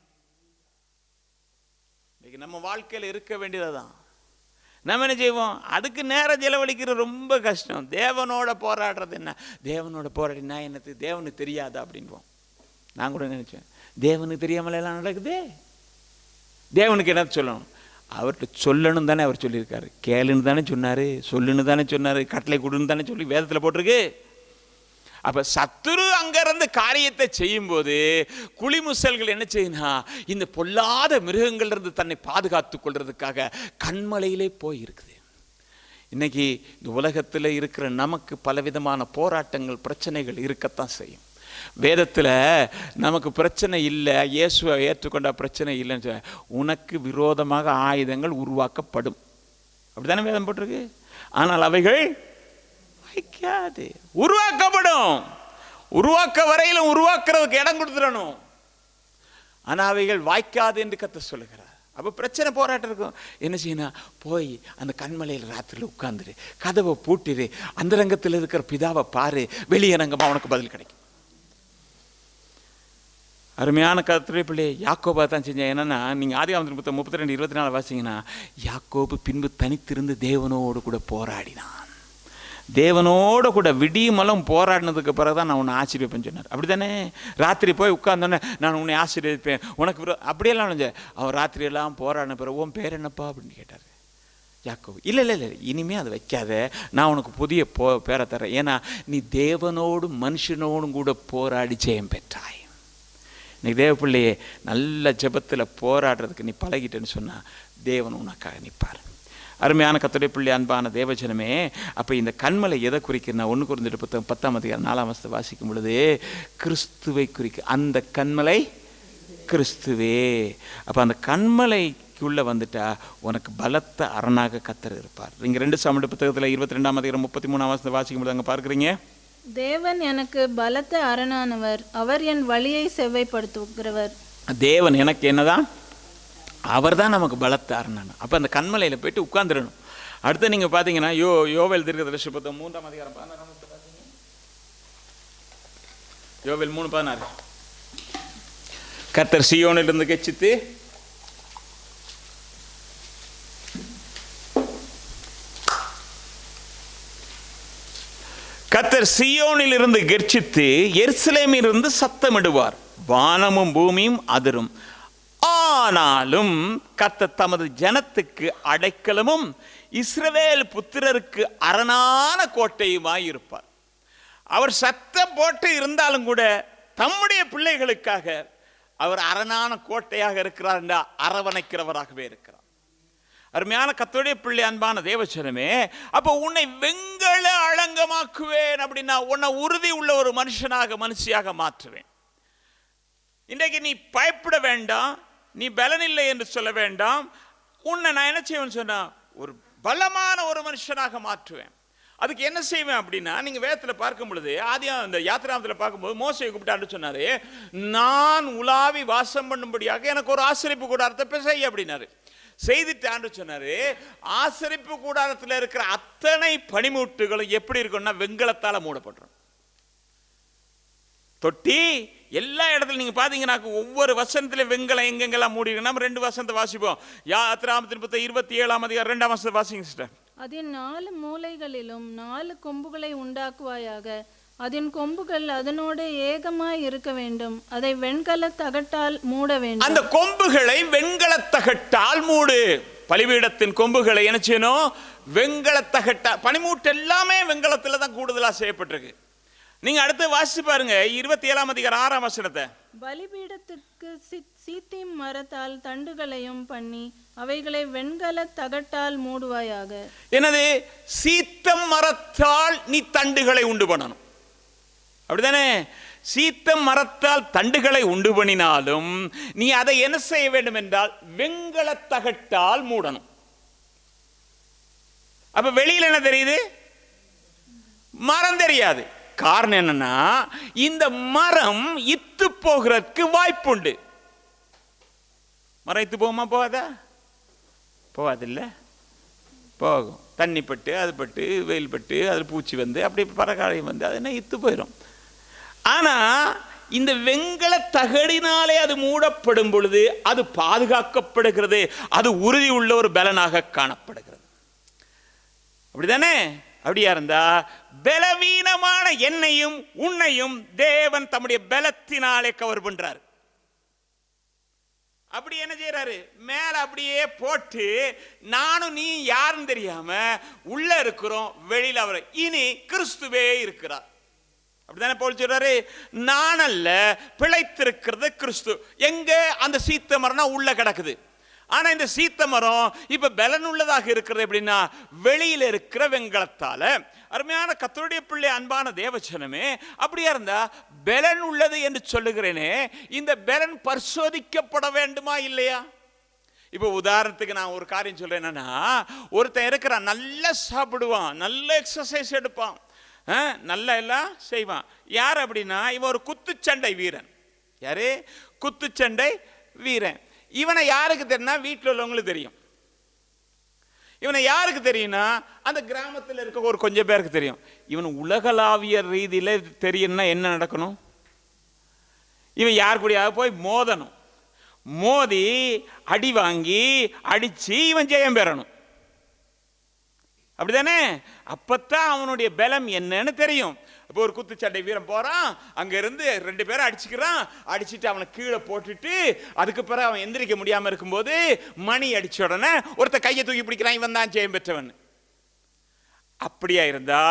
நம்ம வாழ்க்கையில் இருக்க வேண்டியதுதான். நம்ம என்ன செய்வோம்? அதுக்கு நேரம் செலவழிக்கிறது ரொம்ப கஷ்டம். தேவனோட போராடுறது என்ன? தேவனோட போராடினா என்னது? தேவனுக்கு தெரியாதா அப்படின்போம். நான் கூட நினச்சேன், தேவனுக்கு தெரியாமல் எல்லாம் நடக்குது, தேவனுக்கு என்ன சொல்லணும்? அவர்கிட்ட சொல்லணும் தானே அவர் சொல்லியிருக்காரு. கேளுன்னு தானே சொன்னார், சொல்லுன்னு தானே சொன்னார், கட்டளை கொடுன்னு தானே சொல்லி வேதத்தில் போட்டிருக்கு. அப்போ சத்துரு அங்கேருந்து காரியத்தை செய்யும்போது குளிமுசல்கள் என்ன செய்யணும்? இந்த பொல்லாத மிருகங்கள்லேருந்து தன்னை பாதுகாத்து கொள்றதுக்காக கண்மலையிலே போயிருக்குது. இன்னைக்கு இந்த உலகத்தில் இருக்கிற நமக்கு பலவிதமான போராட்டங்கள், பிரச்சனைகள் இருக்கத்தான் செய்யும். வேதத்தில் நமக்கு பிரச்சனை இல்லை, இயேசுவை ஏற்றுக்கொண்ட பிரச்சனை இல்லைன்னு, உனக்கு விரோதமாக ஆயுதங்கள் உருவாக்கப்படும், அப்படித்தானே வேதம் போட்டிருக்கு. ஆனால் அவைகள் வைக்காது, உருவாக்கப்படும். உருவாக்க வரையிலும் உருவாக்குறதுக்கு இடம் கொடுத்துடணும். ஆனால் அவைகள் வாய்க்காது என்று கர்த்தர் சொல்லுகிறார். அப்போ பிரச்சனை போராட்டம் இருக்கும். என்ன செய்யணும்? போய் அந்த கண்மலையில் ராத்திரியில் உட்கார்ந்துரு, கதவை பூட்டிரு, அந்த ரங்கத்தில் இருக்கிற பிதாவை பாரு, வெளியரங்கமாக உனக்கு பதில் கிடைக்கும். அருமையான கர்த்தருடைய பிள்ளை யாக்கோபா தான் செஞ்சேன். என்னன்னா, நீங்கள் ஆதியாகமம் 32:24 வாசிங்கன்னா, யாக்கோபு பின்பு தனித்திருந்து தேவனோடு கூட போராடினான். தேவனோட கூட விடியுமலும் போராடினதுக்கு பிறகு தான் நான் உன்னை ஆசீர்வதிப்பேன்னு சொன்னார். அப்படி தானே? ராத்திரி போய் உட்கார்ந்தோன்னே நான் உன்னை ஆசீர்வதிப்பேன், உனக்கு அப்படியெல்லாம் நினைச்சேன். அவன் ராத்திரியெல்லாம் போராடின பிறகு உன் பேர் என்னப்பா அப்படின்னு கேட்டார் யாக்கோபு. இல்லை, இனிமே அதை வைக்காத, நான் உனக்கு புதிய பேரை தரேன். ஏன்னா நீ தேவனோடும் மனுஷனோடும் கூட போராடி ஜெயம் பெற்றாய். இன்னைக்கு தேவ பிள்ளையே, நல்ல ஜெபத்தில் போராடுறதுக்கு நீ பழகிட்டேன்னு சொன்னால் தேவன் உனக்காக நிற்பார். அருமையான கர்த்தருடைய பிள்ளை, அன்பான தேவஜனமே, அப்போ இந்த கண்மலை எதை குறிக்கிறனா? 1 கொரிந்தியர் 10:4 வாசிக்கும் பொழுது கிறிஸ்துவை குறிக்க. அந்த கண்மலை கிறிஸ்துவே. அப்போ அந்த கண்மலைக்குள்ளே வந்துட்டா உனக்கு பலத்த அரணாக கர்த்தர் இருப்பார். நீங்கள் 2 சாமுவேல் புத்தகத்தில் 22:33 வாசிக்கும் பொழுது அங்கே பார்க்குறீங்க, தேவன் எனக்கு பலத்த அரணானவர், அவர் என் வழியை செவ்வைப்படுத்துகிறவர். தேவன் எனக்கு என்னதான்? அவர் தான் நமக்கு பலத்த அரணான. அப்போ அந்த கண்மலையில் போயிட்டு உட்கார்ந்துடணும். அடுத்து நீங்கள் பார்த்தீங்கன்னா யோவேல் தீர்க்கதரிசி புத்தகம் 3:16 யோவேல் 3:16 கர்த்தர் சீயோனிலிருந்து கெச்சித்து கர்த்தர் சீயோனிலிருந்து கெர்ச்சித்து எருசலேமிலிருந்து சத்தமிடுவார், வானமும் பூமியும் அதிரும். ஆனாலும் கர்த்தர் தமது ஜனத்துக்கு அடைக்கலமும் இஸ்ரவேல் புத்திரருக்கு அரணான கோட்டையுமாய் இருப்பார். அவர் சத்தம் போட்டு இருந்தாலும் கூட தம்முடைய பிள்ளைகளுக்காக அவர் அரணான கோட்டையாக இருக்கிறார் என்றா அரவணைக்கிறவராகவே இருக்கிறார். அருமையான கர்த்தருடைய பிள்ளை, அன்பான தேவச்சனமே, அப்போ உன்னை வெண்கல அலங்கமாக்குவேன் அப்படின்னா உன்னை உறுதி உள்ள ஒரு மனுஷியாக மாற்றுவேன். இன்றைக்கு நீ பயப்பட வேண்டாம், நீ பலனில்லை என்று சொல்ல வேண்டாம். உன்னை நான் என்ன செய்வேன்னு சொன்னா ஒரு பலமான ஒரு மனுஷனாக மாற்றுவேன். அதுக்கு என்ன செய்வேன் அப்படின்னா, நீங்க வேதத்தில் பார்க்கும் பொழுது இந்த யாத்திராமத்தில் பார்க்கும்போது மோசேயை கூப்பிட்டான்னு சொன்னாரு, நான் உலாவி வாசம் பண்ணும்படியாக எனக்கு ஒரு ஆசரிப்பு கூடாரத்தை செய்ய அப்படின்னாரு. செய்துட்டான்னு சொன்னாரு. ஆசரிப்பு கூடாரத்தில் இருக்கிற அத்தனை பனிமூட்டுகளும் எப்படி இருக்கும்னா வெண்கலத்தால மூடப்பட்டுரும். தொட்டி எல்லா இடத்துல நீங்க பாத்தீங்கன்னா ஒவ்வொரு வசனத்திலே வெண்கலம் எங்கெங்கெல்லாம் மூடி இருக்கு. நம்ம 2 வசனத்தை வாசிப்போம். யாத்திராகமத்தின் புத்தகம் 27:2 வாசிங்க சிஸ்டர். அதன் 4 மூலைகளிலும் 4 கொம்புகளை உண்டாக்குவாயாக, அதன் கொம்புகள் அதனோட ஏகமாய் இருக்க வேண்டும், அதை வெண்கல தகட்டால் மூட வேண்டும். அந்த கொம்புகளை வெண்கல தகட்டால் மூடு. பலிபீடத்தின் கொம்புகளை என்ன செய்யணும்? வெண்கல தகட்டால். பனிமூட்டு எல்லாமே வெண்கலத்துல தான் கூடுதலா செய்யப்பட்டிருக்கு. நீங்க அடுத்து வாசிச்சு பாருங்க 27:6 பலிபீடத்துக்கு சீத்திம் மரத்தால் தண்டுகளையும் பண்ணி அவைகளை வெண்கல தகட்டால் மூடுவாயாக. என்னது? சீத்தம் மரத்தால் நீ தண்டுகளை உண்டு பண்ணணும், அப்படிதானே? சீத்தம் மரத்தால் தண்டுகளை உண்டு பண்ணினாலும் நீ அதை என்ன செய்ய வேண்டும் என்றால் வெண்கல தகட்டால் மூடணும். அப்ப வெளியில என்ன தெரியுது? மரம் தெரியாது. காரணம் என்னன்னா, இந்த மரம் இத்து போகிறதுக்கு வாய்ப்புண்டு. மரம் இத்து போகுமா? போகாதா? போகாதில்ல, போகும். தண்ணி பட்டு, அது பட்டு, வெயில் பட்டு, அது பூச்சி வந்து அப்படி பறக்காயம் வந்து அது என்ன இத்து போயிடும். ஆனா இந்த வெண்கல தகடினாலே அது மூடப்படும் பொழுது அது பாதுகாக்கப்படுகிறது, அது உறுதி உள்ள ஒரு பலனாக காணப்படுகிறது. அப்படிதானே? அப்படியா இருந்தா பலவீனமான என்னையும் உன்னையும் தேவன் தம்முடைய பலத்தினாலே கவர் பண்றாரு. அப்படி என்ன செய்யறாரு? மேல அப்படியே போட்டு நானும் நீ யாருன்னு தெரியாம உள்ள இருக்கிறோம், வெளியில அவர் இனி கிறிஸ்துவே இருக்கிறார். அப்படிதானே பவுல் சொல்றாரு, நான் அல்ல பிழைத்திருக்கிறது கிறிஸ்து. எங்க? அந்த சீத்த மரம் உள்ள கிடக்குது. ஆனா இந்த சீத்த மரம் இப்ப பலன் உள்ளதாக இருக்கிறது. எப்படின்னா வெளியில இருக்கிற வெண்கலத்தால. அருமையான கர்த்தருடைய பிள்ளை, அன்பான தேவஜனமே, அப்படியா இருந்தா பலன் உள்ளது என்று சொல்லுகிறேனே, இந்த பலன் பரிசோதிக்கப்பட வேண்டுமா இல்லையா? இப்போ உதாரணத்துக்கு நான் ஒரு காரியம் சொல்றேன். என்னன்னா, ஒருத்தன் இருக்கிறான், நல்லா சாப்பிடுவான், நல்ல எக்ஸசைஸ் எடுப்பான், நல்லா எல்லாம் செய்வான். யார் அப்படின்னா இவன் ஒரு குத்துச்சண்டை வீரன். யாரு? குத்துச்சண்டை வீரன். இவனை யாருக்கு தெரியும்னா வீட்டில் உள்ளவங்களுக்கு தெரியும். இவனை யாருக்கு தெரியும்னா அந்த கிராமத்தில் இருக்க ஒரு கொஞ்சம் பேருக்கு தெரியும். இவன் உலகளாவிய ரீதியில் தெரியும்னா என்ன நடக்கணும்? இவன் யார் கூடயாவது போய் மோதணும், மோதி அடி வாங்கி அடிச்சு இவன் ஜெயம் பெறணும். அப்படிதானே? அப்பத்தான் அவனுடைய பலம் என்னன்னு தெரியும். இப்போ ஒரு குத்துச்சண்டை வீரன் போறான், அங்க இருந்து 2 பேரை அடிச்சுக்கிறான், அடிச்சுட்டு அவனை கீழே போட்டுட்டு அதுக்கு பிறகு அவன் எந்திரிக்க முடியாம இருக்கும்போது மணி அடிச்ச உடனே ஒருத்த கையை தூக்கி பிடிக்கிறான், இவன் தான் ஜெயம் பெற்றவன். அப்படியா இருந்தா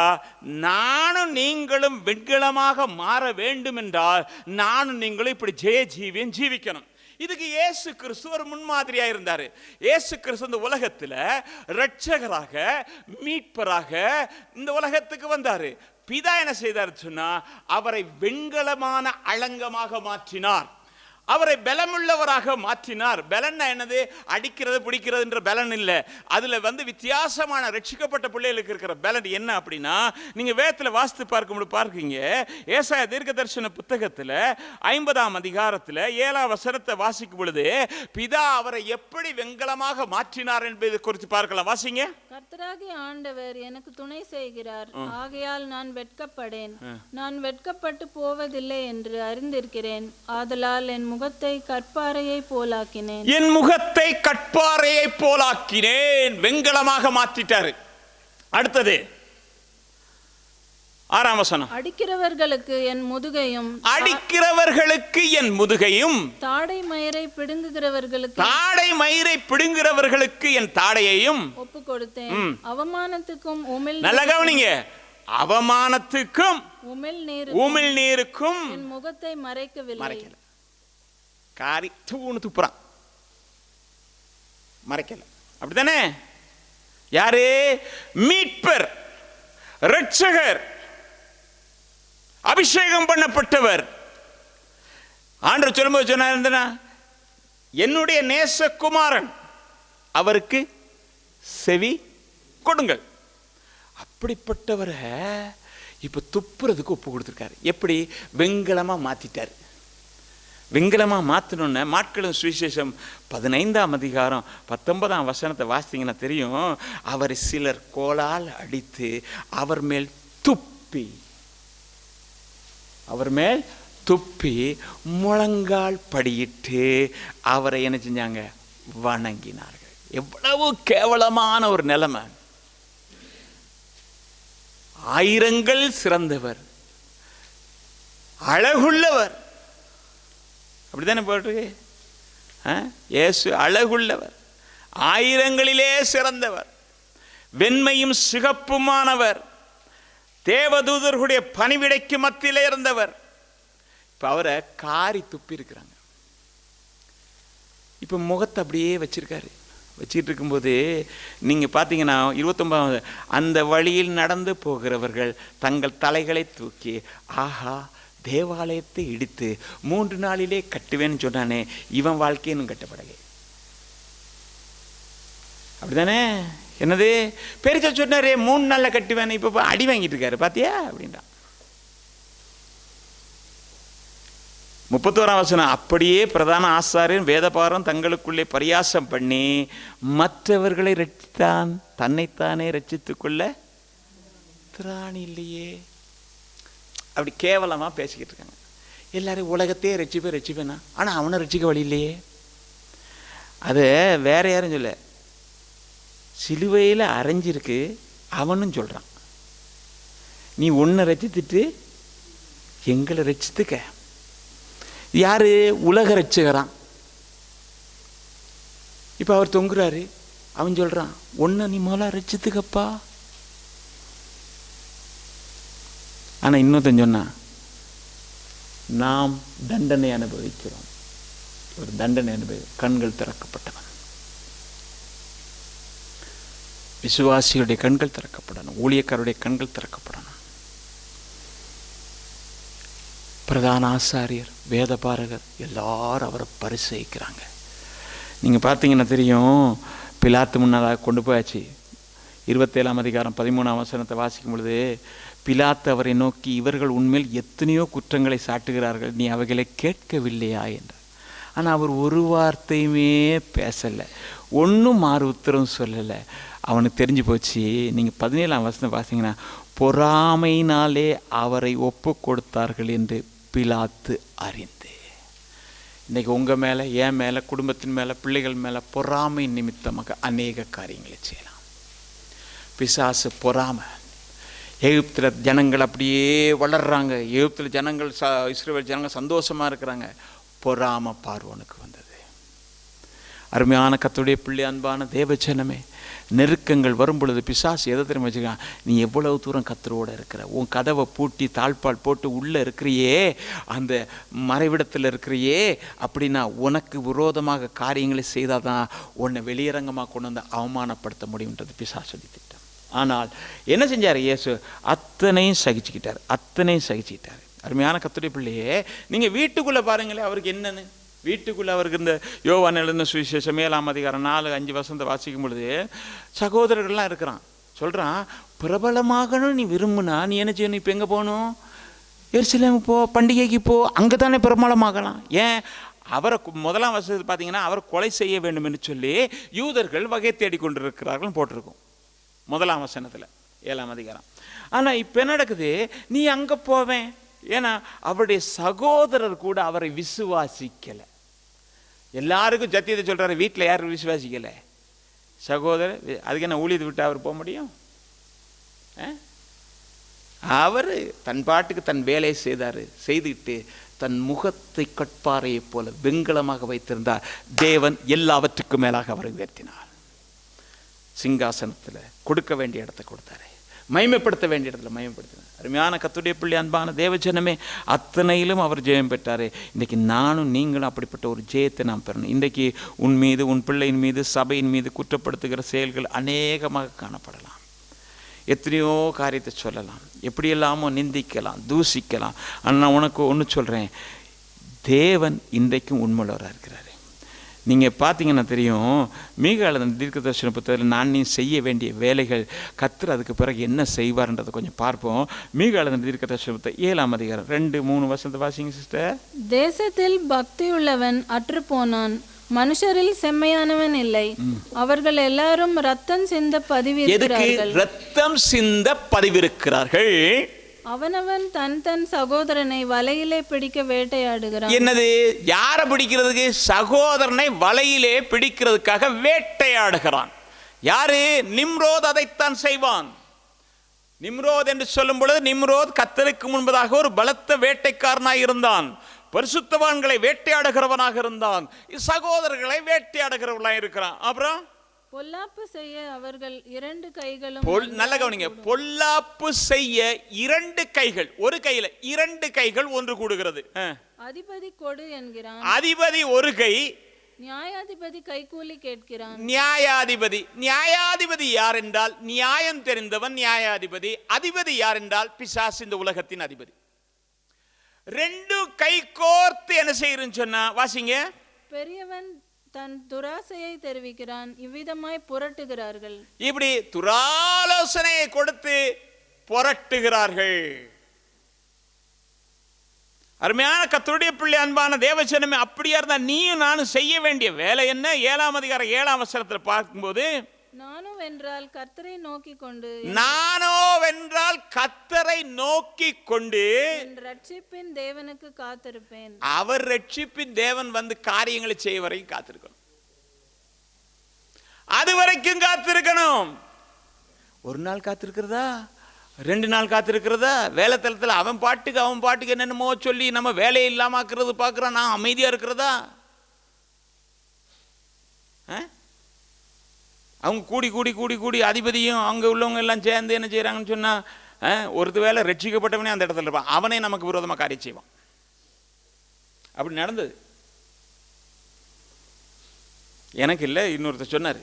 நானும் நீங்களும் வெண்கலமாக மாற வேண்டும் என்றால் நானும் நீங்களும் இப்படி ஜெயஜீவியம் ஜீவிக்கணும். இதுக்கு இயேசு கிறிஸ்து ஒரு முன்மாதிரியா இருந்தாரு. இயேசு கிறிஸ்து இந்த உலகத்துல இரட்சகராக மீட்பராக இந்த உலகத்துக்கு வந்தாரு. பிதா என்ன செய்தார் சொன்னா அவரை வெண்கலமான அலங்கமாக மாற்றினார், அவரை பலமுள்ளவராக மாற்றினார். பலன்னா என்னது? அடிக்கிறது பிடிக்கிறது என்ற பலன் இல்லை. அதுல வித்தியாசமான ரட்சிக்கப்பட்ட பிள்ளைகளுக்கு இருக்கிற பலன் என்ன அப்படின்னா, நீங்க வேதத்துல வாசித்து பார்க்கீங்க. ஏசாயா தீர்க்கதரிசன புத்தகத்துல 50ஆம் அதிகாரத்துல 7ஆம் வசனத்தை வாசிக்கும் பொழுது பிதா அவரை எப்படி வெண்கலமாக மாற்றினார் என்பதை குறித்து பார்க்கலாம். வாசிங்க. கர்த்தராகிய ஆண்டவர் எனக்கு துணை செய்கிறார், ஆகையால் நான் வெட்கப்படேன். நான் வெட்கப்பட்டு போவதில்லை என்று அறிந்திருக்கிறேன். ஆதலால் என் முகத்தை கற்பாறையை போலாக்கினேன். என் முகத்தை கற்பாறையை போலாக்கினேன். வெண்கலமாக மாற்றிட்டாரு. அடுத்தது 6ஆம் வசனம். அடிக்கிறவர்களுக்கு என் முதுகையும், அடிக்கிறவர்களுக்கு என் முதுகையும், தாடை மயிரை பிடுங்குகிறவர்களுக்கு, தாடை மயிரை பிடுங்குகிறவர்களுக்கு என் தாடையையும் ஒப்பு கொடுத்தேன். அவமானத்துக்கும் நல்ல கவனிங்க, அவமானத்துக்கும் உமிழ் நீருக்கும் என் முகத்தை மறைக்கவில்லை. காரி தூணு துப்புறான், மறைக்கல. அப்படித்தானே? யாரு? மீட்பர், இரட்சகர், அபிஷேகம் பண்ணப்பட்டவர். ஆண்டவர் சொல்லும்போது சொன்னார், என்னுடைய நேசகுமாரன், அவருக்கு செவி கொடுங்கள். அப்படிப்பட்டவரை இப்ப துப்புறதுக்கு ஒப்பு கொடுத்திருக்காரு. எப்படி? வெண்கலமா மாத்திட்டாரு. வெண்கலமா மாத்தணும்னு மாட்களின் சுவிசேஷம் 15ஆம் அதிகாரம் 19ஆம் வசனத்தை வாசித்தீங்கன்னா தெரியும். அவரை சிலர் கோலால் அடித்து அவர் மேல் துப்பி முழங்கால் படியிட்டு அவரை என்ன செஞ்சாங்க? வணங்கினார்கள். எவ்வளவு கேவலமான ஒரு நிலைமை! ஆயிரங்கள் சிறந்தவர், அழகுள்ளவர். அப்படித்தானே போட்டிருக்கு. இயேசு அழகுள்ளவர், ஆயிரங்களிலே சிறந்தவர், வெண்மையும் சிகப்புமானவர், தேவதூதர்களுடைய பணிவிடைக்கு மத்தியிலே இருந்தவர். இப்ப அவரை காரி துப்பி இருக்கிறாங்க. இப்ப முகத்தை அப்படியே வச்சிருக்காரு. வச்சிட்டு இருக்கும்போது நீங்க பாத்தீங்கன்னா 29 அந்த வழியில் நடந்து போகிறவர்கள் தங்கள் தலைகளை தூக்கி, ஆஹா, தேவாலயத்தை இடித்து 3 நாளிலே கட்டுவேன்னு சொன்னானே, இவன் வாழ்க்கையும் கட்டப்படலை. அப்படித்தானே? என்னது பெருசா சொன்னாரு, 3 நாள்ல கட்டுவேன், இப்ப அடி வாங்கிட்டு இருக்காரு பாத்தியா அப்படின்றான். 31ஆம் வசனம். அப்படியே பிரதான ஆசாரியன் வேதபாரம் தங்களுக்குள்ளே பரியாசம் பண்ணி மற்றவர்களை ரட்சித்தான், தன்னைத்தானே ரட்சித்துக் கொள்ள திராணி இல்லையே. அப்படி கேவலமா பேசிக்கிட்டு இருக்காங்க. எல்லாரும் உலகத்தையே ரட்சிப்பேனா, ஆனா அவனை ரட்சிக்க வழி இல்லையே. அது வேற யாரும் சொல்ல, சிலுவையில் அரைஞ்சிருக்கு, அவனும் சொல்றான், நீ உன்னை ரட்சித்துட்டு எங்களை ரட்சித்துக்க. யாரு? உலக ரட்சகரான். இப்ப அவர் தொங்குறாரு. அவன் சொல்றான், உன்னை நீ முதல்ல ரட்சித்துக்கப்பா. ஆனா இன்னொருத்தன் சொன்னா, நாம் தண்டனை அனுபவிக்கிறோம். ஒரு தண்டனை கண்கள் திறக்கப்பட்டவன். விசுவாசிகளுடைய கண்கள் திறக்கப்படணும், ஊழியக்காரருடைய கண்கள் திறக்கப்படணும். பிரதான ஆசாரியர், வேதபாரகர் எல்லாரும் அவரை பரிசோதிக்கிறாங்க. நீங்க பார்த்தீங்கன்னா தெரியும், பிலாத்து முன்னதாக கொண்டு போயாச்சு. 27ஆம் அதிகாரம் 13ஆம் வசனத்தை வாசிக்கும் பொழுது, பிலாத்து அவரை நோக்கி, இவர்கள் உண்மையில் எத்தனையோ குற்றங்களை சாட்டுகிறார்கள், நீ அவைகளை கேட்கவில்லையா என்றார். ஆனால் அவர் ஒரு வார்த்தையுமே பேசலை, ஒன்றும் மாறு உத்தரவும் சொல்லலை. அவனுக்கு தெரிஞ்சு போச்சு. நீங்கள் 17ஆம் வசனம் பார்த்தீங்கன்னா, பொறாமையினாலே அவரை ஒப்பு கொடுத்தார்கள் என்று பிலாத்து அறிந்து. இன்றைக்கி உங்கள் மேலே, என் மேலே, குடும்பத்தின் மேலே, பிள்ளைகள் மேலே பொறாமை நிமித்தமாக அநேக காரியங்களை செய்யலாம். பிசாசு பொறாமை. எகிப்தில் ஜனங்கள் அப்படியே வளர்றாங்க. எகிப்தில் ஜனங்கள் இஸ்ரவேல் ஜனங்கள் சந்தோஷமாக இருக்கிறாங்க. பொறாமை பார்வோனுக்கு வந்தது. அருமையான கர்த்தருடைய பிள்ளை, அன்பான தேவஜனமே, நெருக்கங்கள் வரும் பொழுது பிசாசு எதை தெரியுமா வச்சுக்கான்? நீ எவ்வளவு தூரம் கர்த்தரோடு இருக்கிற, உன் கதவை பூட்டி தாழ்பால் போட்டு உள்ளே இருக்கிறியே, அந்த மறைவிடத்தில் இருக்கிறியே, அப்படின்னா உனக்கு விரோதமாக காரியங்களை செய்தால் தான் உன்னை வெளியரங்கமாக கொண்டு வந்து அவமானப்படுத்த முடியுன்றது பிசாசு திட்டம். ஆனால் என்ன செஞ்சார் இயேசு? அத்தனையும் சகிச்சுக்கிட்டார். அருமையான கர்த்தருடைய பிள்ளையே, நீங்கள் வீட்டுக்குள்ளே பாருங்களேன், அவருக்கு என்னன்னு. வீட்டுக்குள்ளே அவருக்கு இந்த யோவான் எழுதின சுவிசேஷம் 7ஆம் அதிகாரம் 4-5 வசனத்தை வாசிக்கும் பொழுது, சகோதரர்கள்லாம் இருக்கிறான். சொல்கிறான், பிரபலமாகணும் நீ விரும்புனா நீ என்ன செய்யணும்? இப்போ எங்கே போகணும்? எருசலேம் போ, பண்டிகைக்கு போ, அங்கே தானே பிரபலமாகலாம். ஏன்? அவரை 1ஆம் வசனத்தில் பார்த்தீங்கன்னா, அவர் கொலை செய்ய வேண்டும் என்று சொல்லி யூதர்கள் வகை தேடிக்கொண்டிருக்கிறார்கள் போட்டிருக்கும் 1ஆம் வசனத்தில் 7ஆம் அதிகாரம். ஆனால் இப்போ என்ன நடக்குது? நீ அங்கே போவேன். ஏன்னா அவருடைய சகோதரர் கூட அவரை விசுவாசிக்கலை. எல்லாருக்கும் சத்தியத்தை சொல்கிறாரு, வீட்டில் யாரும் விசுவாசிக்கலை. சகோதரர் அதுக்கு என்ன ஊழியத்தை விட்டு அவர் போக முடியும்? அவர் தன் பாட்டுக்கு தன் வேலையை செய்துக்கிட்டு தன் முகத்தை கட்பாறையை போல வெண்கலமாக வைத்திருந்தார். தேவன் எல்லாவற்றுக்கும் மேலாக அவரை உயர்த்தினார். சிங்காசனத்தில் கொடுக்க வேண்டிய இடத்தை கொடுத்தாரு, மகிமைப்படுத்த வேண்டிய இடத்துல மகிமைப்படுத்தினார். அருமையான கர்த்தருடைய பிள்ளை, அன்பான தேவஜனமே, அத்தனையிலும் அவர் ஜெயம் பெற்றார். இன்றைக்கி நானும் நீங்களும் அப்படிப்பட்ட ஒரு ஜெயத்தை நாம் பெறணும். இன்றைக்கி உன் மீது, உன் பிள்ளையின் மீது, சபையின் மீது குற்றப்படுத்துகிற செயல்கள் அநேகமாக காணப்படலாம். எத்தனையோ காரியத்தை சொல்லலாம், எப்படியெல்லாமோ நிந்திக்கலாம், தூசிக்கலாம். ஆனால் நான் உனக்கு ஒன்று சொல்கிறேன், தேவன் இன்றைக்கும் உண்மையுள்ளவராக இருக்கிறார். நீங்கள் பார்த்தீங்கன்னா தெரியும், மீகாளன் தீர்க்கதரிசன புத்தகத்தில் நான் நீ செய்ய வேண்டிய வேலைகள், கர்த்தர் அதுக்கு பிறகு என்ன செய்வார்ன்றதை கொஞ்சம் பார்ப்போம். மீகாளன் தீர்க்கதரிசன புத்தகம் 7ஆம் அதிகாரம் 2-3 வசனத்தை வாசிங்க சிஸ்டர். தேசத்தில் பக்தி உள்ளவன் அற்று போனான், மனுஷரில் செம்மையானவன் இல்லை. அவர்கள் எல்லாரும் ரத்தம் சிந்த பதிவிருக்கிறார்கள். ரத்தம் சிந்த பதிவிருக்கிறார்கள். அவனவன் தன் சகோதரனை வலையிலே பிடிக்க வேட்டையாடுகிறான். என்னது? யாரை பிடிக்கிறதுக்கு? சகோதரனை வலையிலே பிடிக்கிறதுக்காக வேட்டையாடுகிறான். யாரு? நிம்ரோத் அதைத்தான் செய்வான். நிம்ரோத் என்று சொல்லும் பொழுது, நிம்ரோத் கர்த்தருக்கு முன்பதாக ஒரு பலத்த வேட்டைக்காரனாக இருந்தான், பரிசுத்தவான்களை வேட்டையாடுகிறவனாக இருந்தான், சகோதரர்களை வேட்டையாடுகிறவர்களாக இருக்கிறான். அப்புறம் பொல்லாப்பு செய்ய அவர்கள் 2 கைகளும். நல்ல கவனிங்க, பொல்லாப்பு செய்ய 2 கைகள், ஒரு கையில 2 கைகள் ஒன்று கூடுகிறது. அதிபதி கொடு என்கிறான். அதிபதி ஒரு கை, நியாயாதிபதி கைக்கூலி கேட்கிறான். நியாயாதிபதி யார் என்றால் நியாயம் தெரிந்தவன் நியாயாதிபதி. அதிபதி யார் என்றால் பிசாசு, இந்த உலகத்தின் அதிபதி. 2 கை கோர்த்து என்ன செய்யறன்னு சொன்னா வாசிங்க. பெரியவன் தன் துராசையை தெரிவிக்கிறான், இவ்விதமாய் புரட்டுகிறார்கள். இப்படி துராலோசனையை கொடுத்து புரட்டுகிறார்கள். அருமையான கர்த்தருடைய பிள்ளை, அன்பான தேவஜனமே, அப்படியா இருந்தா நீயும் நானும் செய்ய வேண்டிய வேலை என்ன? 7ஆம் அதிகாரம் 7ஆம் வசனத்தில் பார்க்கும்போது, நானோ வென்றால் கர்த்தரை நோக்கி கொண்டு என் ரட்சிப்பின் தேவனுக்கு காத்திருப்பேன். அவர் ரட்சிப்பின் தேவன் வந்து காரியங்களை செய்ய வரைக்கும் காத்திருக்கணும். அது வரைக்கும் காத்திருக்கணும். ஒரு நாள் காத்திருக்கிறதா, 2 நாள் காத்திருக்கிறதா? வேலை தளத்தில் அவன் பாட்டுக்கு என்னென்னமோ சொல்லி நம்ம வேலையை இல்லாமல் ஆக்குறது பார்க்குறான். நான் அமைதியாக இருக்கிறதா? அவங்க கூடி அதிபதியும் அவங்க உள்ளவங்க எல்லாம் சேர்ந்து என்ன செய்கிறாங்கன்னு சொன்னால், ஒருத்த வேலை ரட்சிக்கப்பட்டவனே அந்த இடத்துல இருப்பான், அவனே நமக்கு விரோதமாக காரியம் செய்வான். அப்படி நடந்தது. எனக்கு இல்லை, இன்னொருத்தர் சொன்னார்,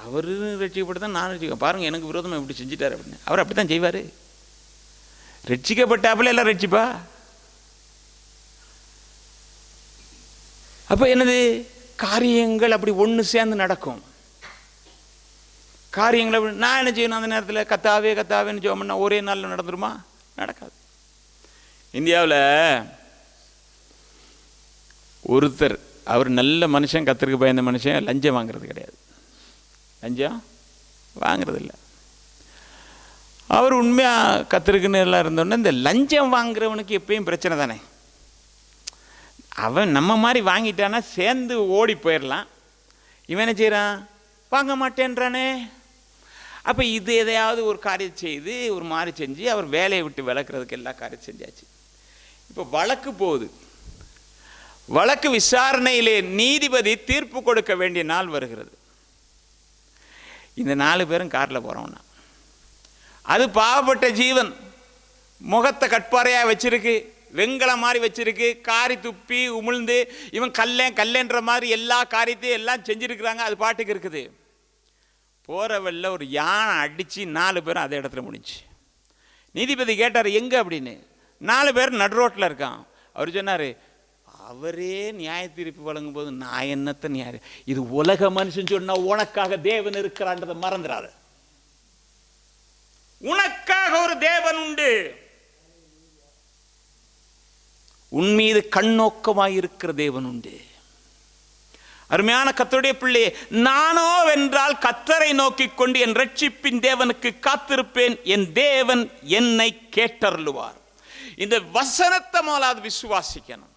அவர் ரட்சிக்கப்பட்டு தான் நான் ரட்சிக்க பாருங்கள், எனக்கு விரோதமாக இப்படி செஞ்சிட்டார் அப்படின்னு. அவர் அப்படி தான் செய்வார். ரட்சிக்கப்பட்டாப்பில் எல்லாம் ரட்சிப்பா. அப்போ என்னது, காரியங்கள் அப்படி ஒன்று சேர்ந்து நடக்கும். காரியங்களை நான் என்ன செய்யணும் அந்த நேரத்தில்? கத்தாவேன்னு ஜெபம் பண்ணால் ஒரே நாளில் நடந்துருமா? நடக்காது. இந்தியாவில் ஒருத்தர், அவர் நல்ல மனுஷன், கத்தருக்கு பயந்த மனுஷன், லஞ்சம் வாங்கிறது கிடையாது, லஞ்சம் வாங்கிறதில்ல. அவர் உண்மையாக கத்தருக்குன்னு எல்லாம் இருந்தோடனே இந்த லஞ்சம் வாங்குறவனுக்கு எப்பயும் பிரச்சனை தானே. அவன் நம்ம மாதிரி வாங்கிட்டானா சேர்ந்து ஓடி போயிடலாம். இவன் என்ன செய்கிறான்? வாங்க மாட்டேன்றானே. அப்போ இது எதையாவது ஒரு காரியம் செய்து ஒரு மாதிரி செஞ்சு அவர் வேலையை விட்டு விளக்குறதுக்கு எல்லா காரியம் செஞ்சாச்சு. இப்போ வழக்கு போகுது. வழக்கு விசாரணையிலே நீதிபதி தீர்ப்பு கொடுக்க வேண்டிய நாள் வருகிறது. இந்த 4 பேரும் காரில் போகிறோம்னா, அது பாவப்பட்ட ஜீவன், முகத்தை கட்பாறையாக வச்சிருக்கு, வெங்கலம் மாதிரி வச்சிருக்கு, காரி துப்பி உமிழ்ந்து இவன் கல்லேன்ற மாதிரி எல்லா காரியத்தையும் எல்லாம் செஞ்சுருக்கிறாங்க. அது பாட்டுக்கு இருக்குது. போகிற வழில ஒரு யானை அடித்து 4 பேரும் அதே இடத்துல முடிஞ்சு. நீதிபதி கேட்டார் எங்கே அப்படின்னு. 4 பேர் நடு ரோட்டில் இருக்கான். அவர் சொன்னார், அவரே நியாய தீர்ப்பு வழங்கும் போது நான் என்னத்தை நியாயம், இது உலக மனுஷன் சொன்னால் உனக்காக தேவன் இருக்கிறான்றதை மறந்துடாத. உனக்காக ஒரு தேவன் உண்டு, உன் மீது கண்ணோக்கமாய் இருக்கிற தேவன் உண்டு. அருமையான கர்த்தருடைய பிள்ளையே, நானோ வென்றால் கர்த்தரை நோக்கி கொண்டு என் ரட்சிப்பின் தேவனுக்கு காத்திருப்பேன், என் தேவன் என்னை கேட்டருளுவார். இந்த வசனத்தை முதலாவது விசுவாசிக்கணும்.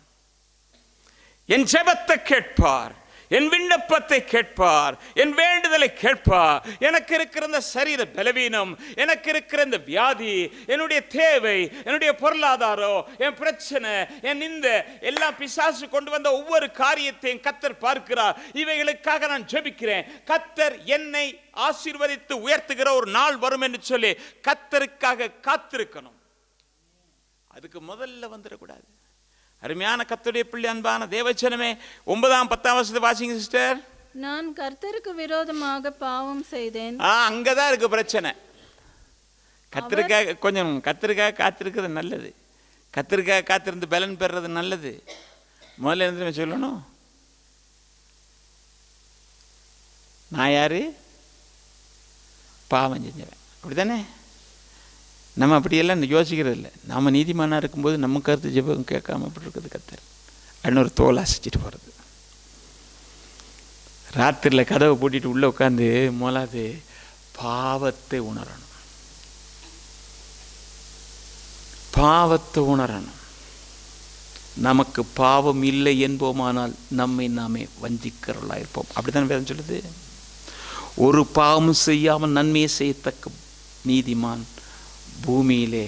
என் ஜெபத்தை கேட்பார், என் விண்ணப்பத்தை கேட்பார், என் வேண்டுதலை கேட்பார். எனக்கு இருக்கிற இந்த சரீர பலவீனம், எனக்கு இருக்கிற இந்த வியாதி, என்னுடைய தேவை, என்னுடைய பொருளாதாரம், என் பிரச்சனை, என் இந்த எல்லாம் பிசாசு கொண்டு வந்த ஒவ்வொரு காரியத்தையும் கர்த்தர் பார்க்கிறார். இவைகளுக்காக நான் ஜெபிக்கிறேன். கர்த்தர் என்னை ஆசீர்வதித்து உயர்த்துகிற ஒரு நாள் வரும் என்று சொல்லி கர்த்தருக்காக காத்திருக்கணும். அதுக்கு முதல்ல வந்துடக்கூடாது. அருமையான கர்த்தருடைய பிள்ளை, அன்பான தேவச்சனமே, 9ஆம் 10ஆம் வசனத்தை வாசிங்க சிஸ்டர். நான் கர்த்தருக்கு விரோதமாக பாவம் செய்தேன். அங்கதான் இருக்கு பிரச்சனை. கர்த்தருக்காக கொஞ்சம் கர்த்தருக்காக காத்திருக்கிறது நல்லது. கர்த்தருக்காக காத்திருந்து பலன் பெறுறது நல்லது. முதல்ல என்ன சொல்லணும்? நான் யாரு? பாவம் செஞ்சவன். அப்படித்தானே? நம்ம அப்படியெல்லாம் யோசிக்கிறது இல்லை. நம்ம நீதிமானாக இருக்கும்போது நம்ம கருத்து ஜெபம் கேட்காம அப்படி இருக்குது கர்த்தர். இன்னொரு தோல் அசைச்சிட்டு போகிறது. ராத்திரியில் கதவை பூட்டிட்டு உள்ளே உட்காந்து முதலாவது பாவத்தை உணரணும். பாவத்தை உணரணும். நமக்கு பாவம் இல்லை என்போமானால் நம்மை நாமே வஞ்சிக்கிறவர்களாக இருப்போம். அப்படித்தான் வேதம் சொல்லுது. ஒரு பாவமும் செய்யாமல் நன்மையை செய்யத்தக்க நீதிமான் பூமியிலே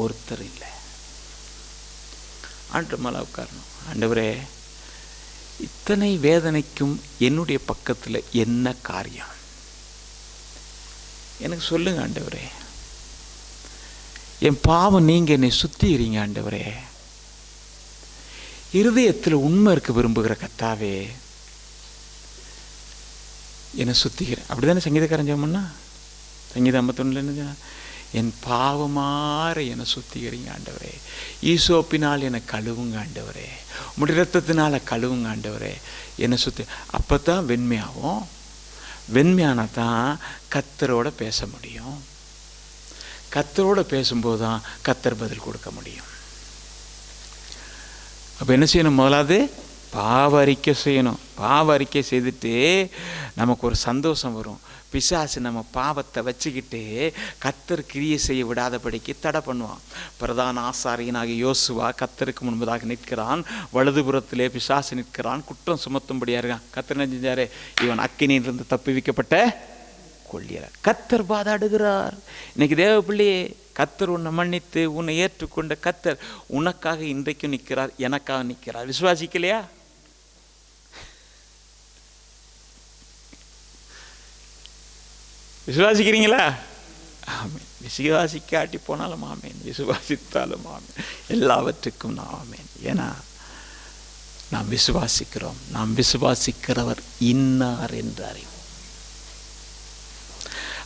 ஒருத்தர் இல்லை. ஆண்டு மேலே உட்காரணும். ஆண்டவரே, இத்தனை வேதனைக்கும் என்னுடைய பக்கத்தில் என்ன காரியம் எனக்கு சொல்லுங்க ஆண்டவரே. என் பாவம் நீங்க என்னை சுத்திக்கிறீங்க ஆண்டவரே. இருதயத்தில் உண்மை இருக்க விரும்புகிற கர்த்தாவே, என்னை சுத்திக்கிறேன். அப்படிதானே சங்கீதக்காரன் ஜெபம்னா? சங்கீதம் 51 என் பாவமாற என்னை சுத்திக்கிறீங்க ஆண்டவரே. ஈசோப்பினால் என்னை கழுவுங்க ஆண்டவரே. உம்முடைய இரத்தத்தினால கழுவுங்க ஆண்டவரே. என்னை சுத்தி. அப்போ தான் வெண்மையாகும். வெண்மையானா தான் கர்த்தரோட பேச முடியும். கர்த்தரோட பேசும்போது தான் கர்த்தர் பதில் கொடுக்க முடியும். அப்போ என்ன செய்யணும்? முதலாவது பாவ அறிக்கை செய்யணும். பாவ அறிக்கை செய்துட்டு நமக்கு ஒரு சந்தோஷம் வரும். பிசாசு நம்ம பாவத்தை வச்சுக்கிட்டு கர்த்தர் கிரியை செய்ய விடாதபடிக்கு தடை பண்ணுவான். பிரதான ஆசாரியனாகிய யோசுவா கர்த்தருக்கு முன்பதாக நிற்கிறான். வலதுபுறத்திலே பிசாசு நிற்கிறான். குற்றம் சுமத்தும்படியாக இருக்கான். கர்த்தர் என்ன செஞ்சாரு? இவன் அக்கினியிலிருந்து தப்புவிக்கப்பட்ட கொள்கிறார். கர்த்தர் வாதாடுகிறார். இன்னைக்கு தேவ பிள்ளையே, கர்த்தர் உன்னை மன்னித்து உன்னை ஏற்றுக்கொண்ட கர்த்தர் உனக்காக இன்றைக்கும் நிற்கிறார், எனக்காக நிற்கிறார். விசுவாசிக்கலையா? விசுவாசிக்கிறீங்களா? ஆமேன். விசுவாசிக்காட்டி போனாலும் ஆமேன், விசுவாசித்தாலும் ஆமேன், எல்லாவற்றுக்கும் நான் ஆமேன். ஏன்னா நாம் விசுவாசிக்கிறோம். நாம் விசுவாசிக்கிறவர் இன்னார் என்று அறிவோம்.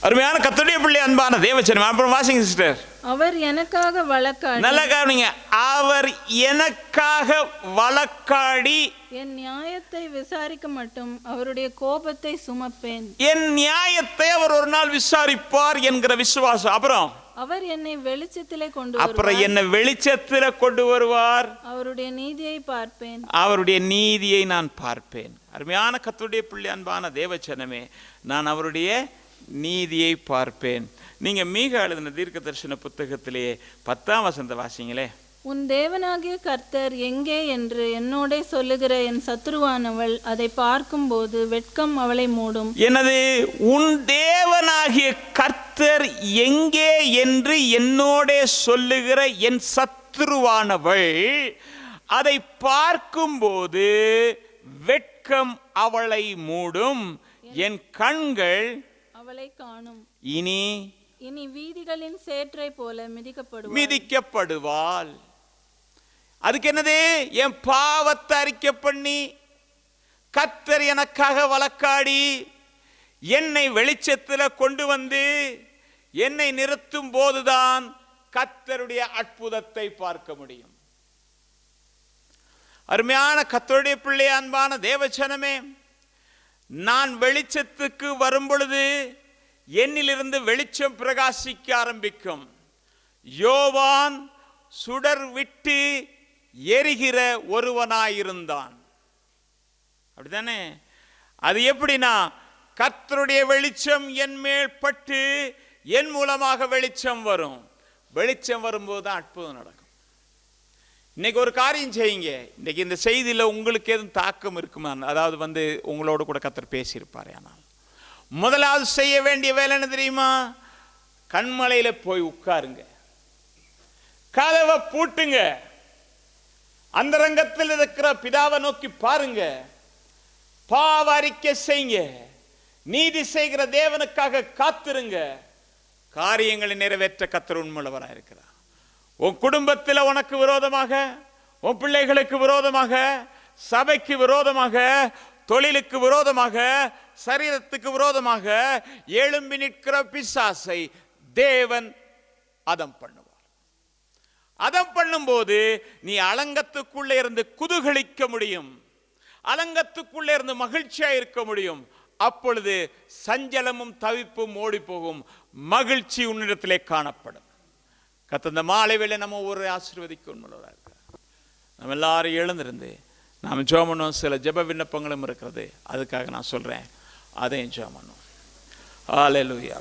அருமையான கர்த்தருடைய பிள்ளை, அன்பான தேவச்சனம். அப்புறம் வாசிங்க சிஸ்டர். அவர் எனக்காக வழக்காடி, நல்லா கவனிங்க, அவர் எனக்காக வழக்காடி என் நியாயத்தை விசாரிக்க மட்டும் அவருடைய கோபத்தை சுமப்பேன். என் நியாயத்தை அவர் ஒரு நாள் விசாரிப்பார் என்கிற விசுவாசம். அப்புறம் அவர் என்னை வெளிச்சத்திலே கொண்டு அப்புறம் என்னை வெளிச்சத்திலே கொண்டு வருவார். அவருடைய நீதியை பார்ப்பேன். அவருடைய நீதியை நான் பார்ப்பேன். அருமையான கர்த்தருடைய பிள்ளை, அன்பான தேவச்சனமே, நான் அவருடைய நீதியை பார்ப்பேன். நீங்க மீகா எழுதின தீர்க்க தரிசன புத்தகத்திலே 10ஆம் வசனத்தை வாசிங்களே. உன் தேவனாகிய கர்த்தர் எங்கே என்று என்னோட சொல்லுகிற என் சத்துருவானவள் அதை பார்க்கும்போது வெட்கம் அவளை மூடும். எனது உன் தேவனாகிய கர்த்தர் எங்கே என்று என்னோட சொல்லுகிற என் சத்துருவானவள் அதை பார்க்கும்போது வெட்கம் அவளை மூடும். என் கண்கள் அவளை காணும். இனி வீதிகளின் சேற்றை போல மிதிக்கப்படுவாள். அதுக்கு என்னது? என் பாவத்தை அறிக்கை பண்ணி கர்த்தர் எனக்காக வழக்காடி என்னை வெளிச்சத்தில் கொண்டு வந்து என்னை நிறுத்தும் போதுதான் கர்த்தருடைய அற்புதத்தை பார்க்க முடியும். அருமையான கர்த்தருடைய பிள்ளை, அன்பான தேவச்சனமே, நான் வெளிச்சத்துக்கு வரும் பொழுது என்னிலிருந்து வெளிச்சம் பிரகாசிக்க ஆரம்பிக்கும். யோவான் சுடர் விட்டு எரிகிற ஒருவனாயிருந்தான். அப்படித்தானே? அது எப்படின்னா, கர்த்தருடைய வெளிச்சம் என் மேல் பட்டு என் மூலமாக வெளிச்சம் வரும். வெளிச்சம் வரும்போது தான் அற்புதம் நடக்கும். இன்னைக்கு ஒரு காரியம் செய்யுங்க. இன்னைக்கு இந்த செய்தியில் உங்களுக்கு எதுவும் தாக்கம் இருக்குமா? அதாவது உங்களோட கூட கர்த்தர் பேசியிருப்பாரு. ஆனால் முதலாவது செய்ய வேண்டிய வேலை என்ன தெரியுமா? கண்மலையில போய் உட்காருங்க, கதவை பூட்டுங்க, அந்த ரங்கத்தில் இருக்கிற பிதாவை நோக்கி பாருங்க, பாவ அறிக்கை செய்யுங்க, நீதி செய்கிற தேவனுக்காக காத்திருங்க. காரியங்களை நிறைவேற்ற கர்த்தர் உண்மையுள்ளவராக இருக்கிறார். உன் குடும்பத்தில் உனக்கு விரோதமாக, உன் பிள்ளைகளுக்கு விரோதமாக, சபைக்கு விரோதமாக, தொழிலுக்கு விரோதமாக, சரீரத்துக்கு விரோதமாக எழும்பி நிற்கிற பிசாசை தேவன் அதம் பண்ணுவார். அதம் பண்ணும்போது நீ அலங்கத்துக்குள்ளே இருந்து குதூகலிக்க முடியும், அலங்கத்துக்குள்ளே இருந்து மகிழ்ச்சியா இருக்க முடியும். அப்பொழுது சஞ்சலமும் தவிப்பும் ஓடி போகும், மகிழ்ச்சி உன்னிடத்திலே காணப்படும். கர்த்தர் இந்த மாலை வேளை நம்ம ஒரு ஆசீர்வதிக்கும். நம்ம எல்லாரும் எழுந்திருந்து நாம் ஜெபம் பண்ணுவோம். சில ஜெப விண்ணப்பங்களும் இருக்கிறது, அதுக்காக நான் சொல்றேன், அதையும் ஜெபம் பண்ணுவோம். ஹல்லேலூயா.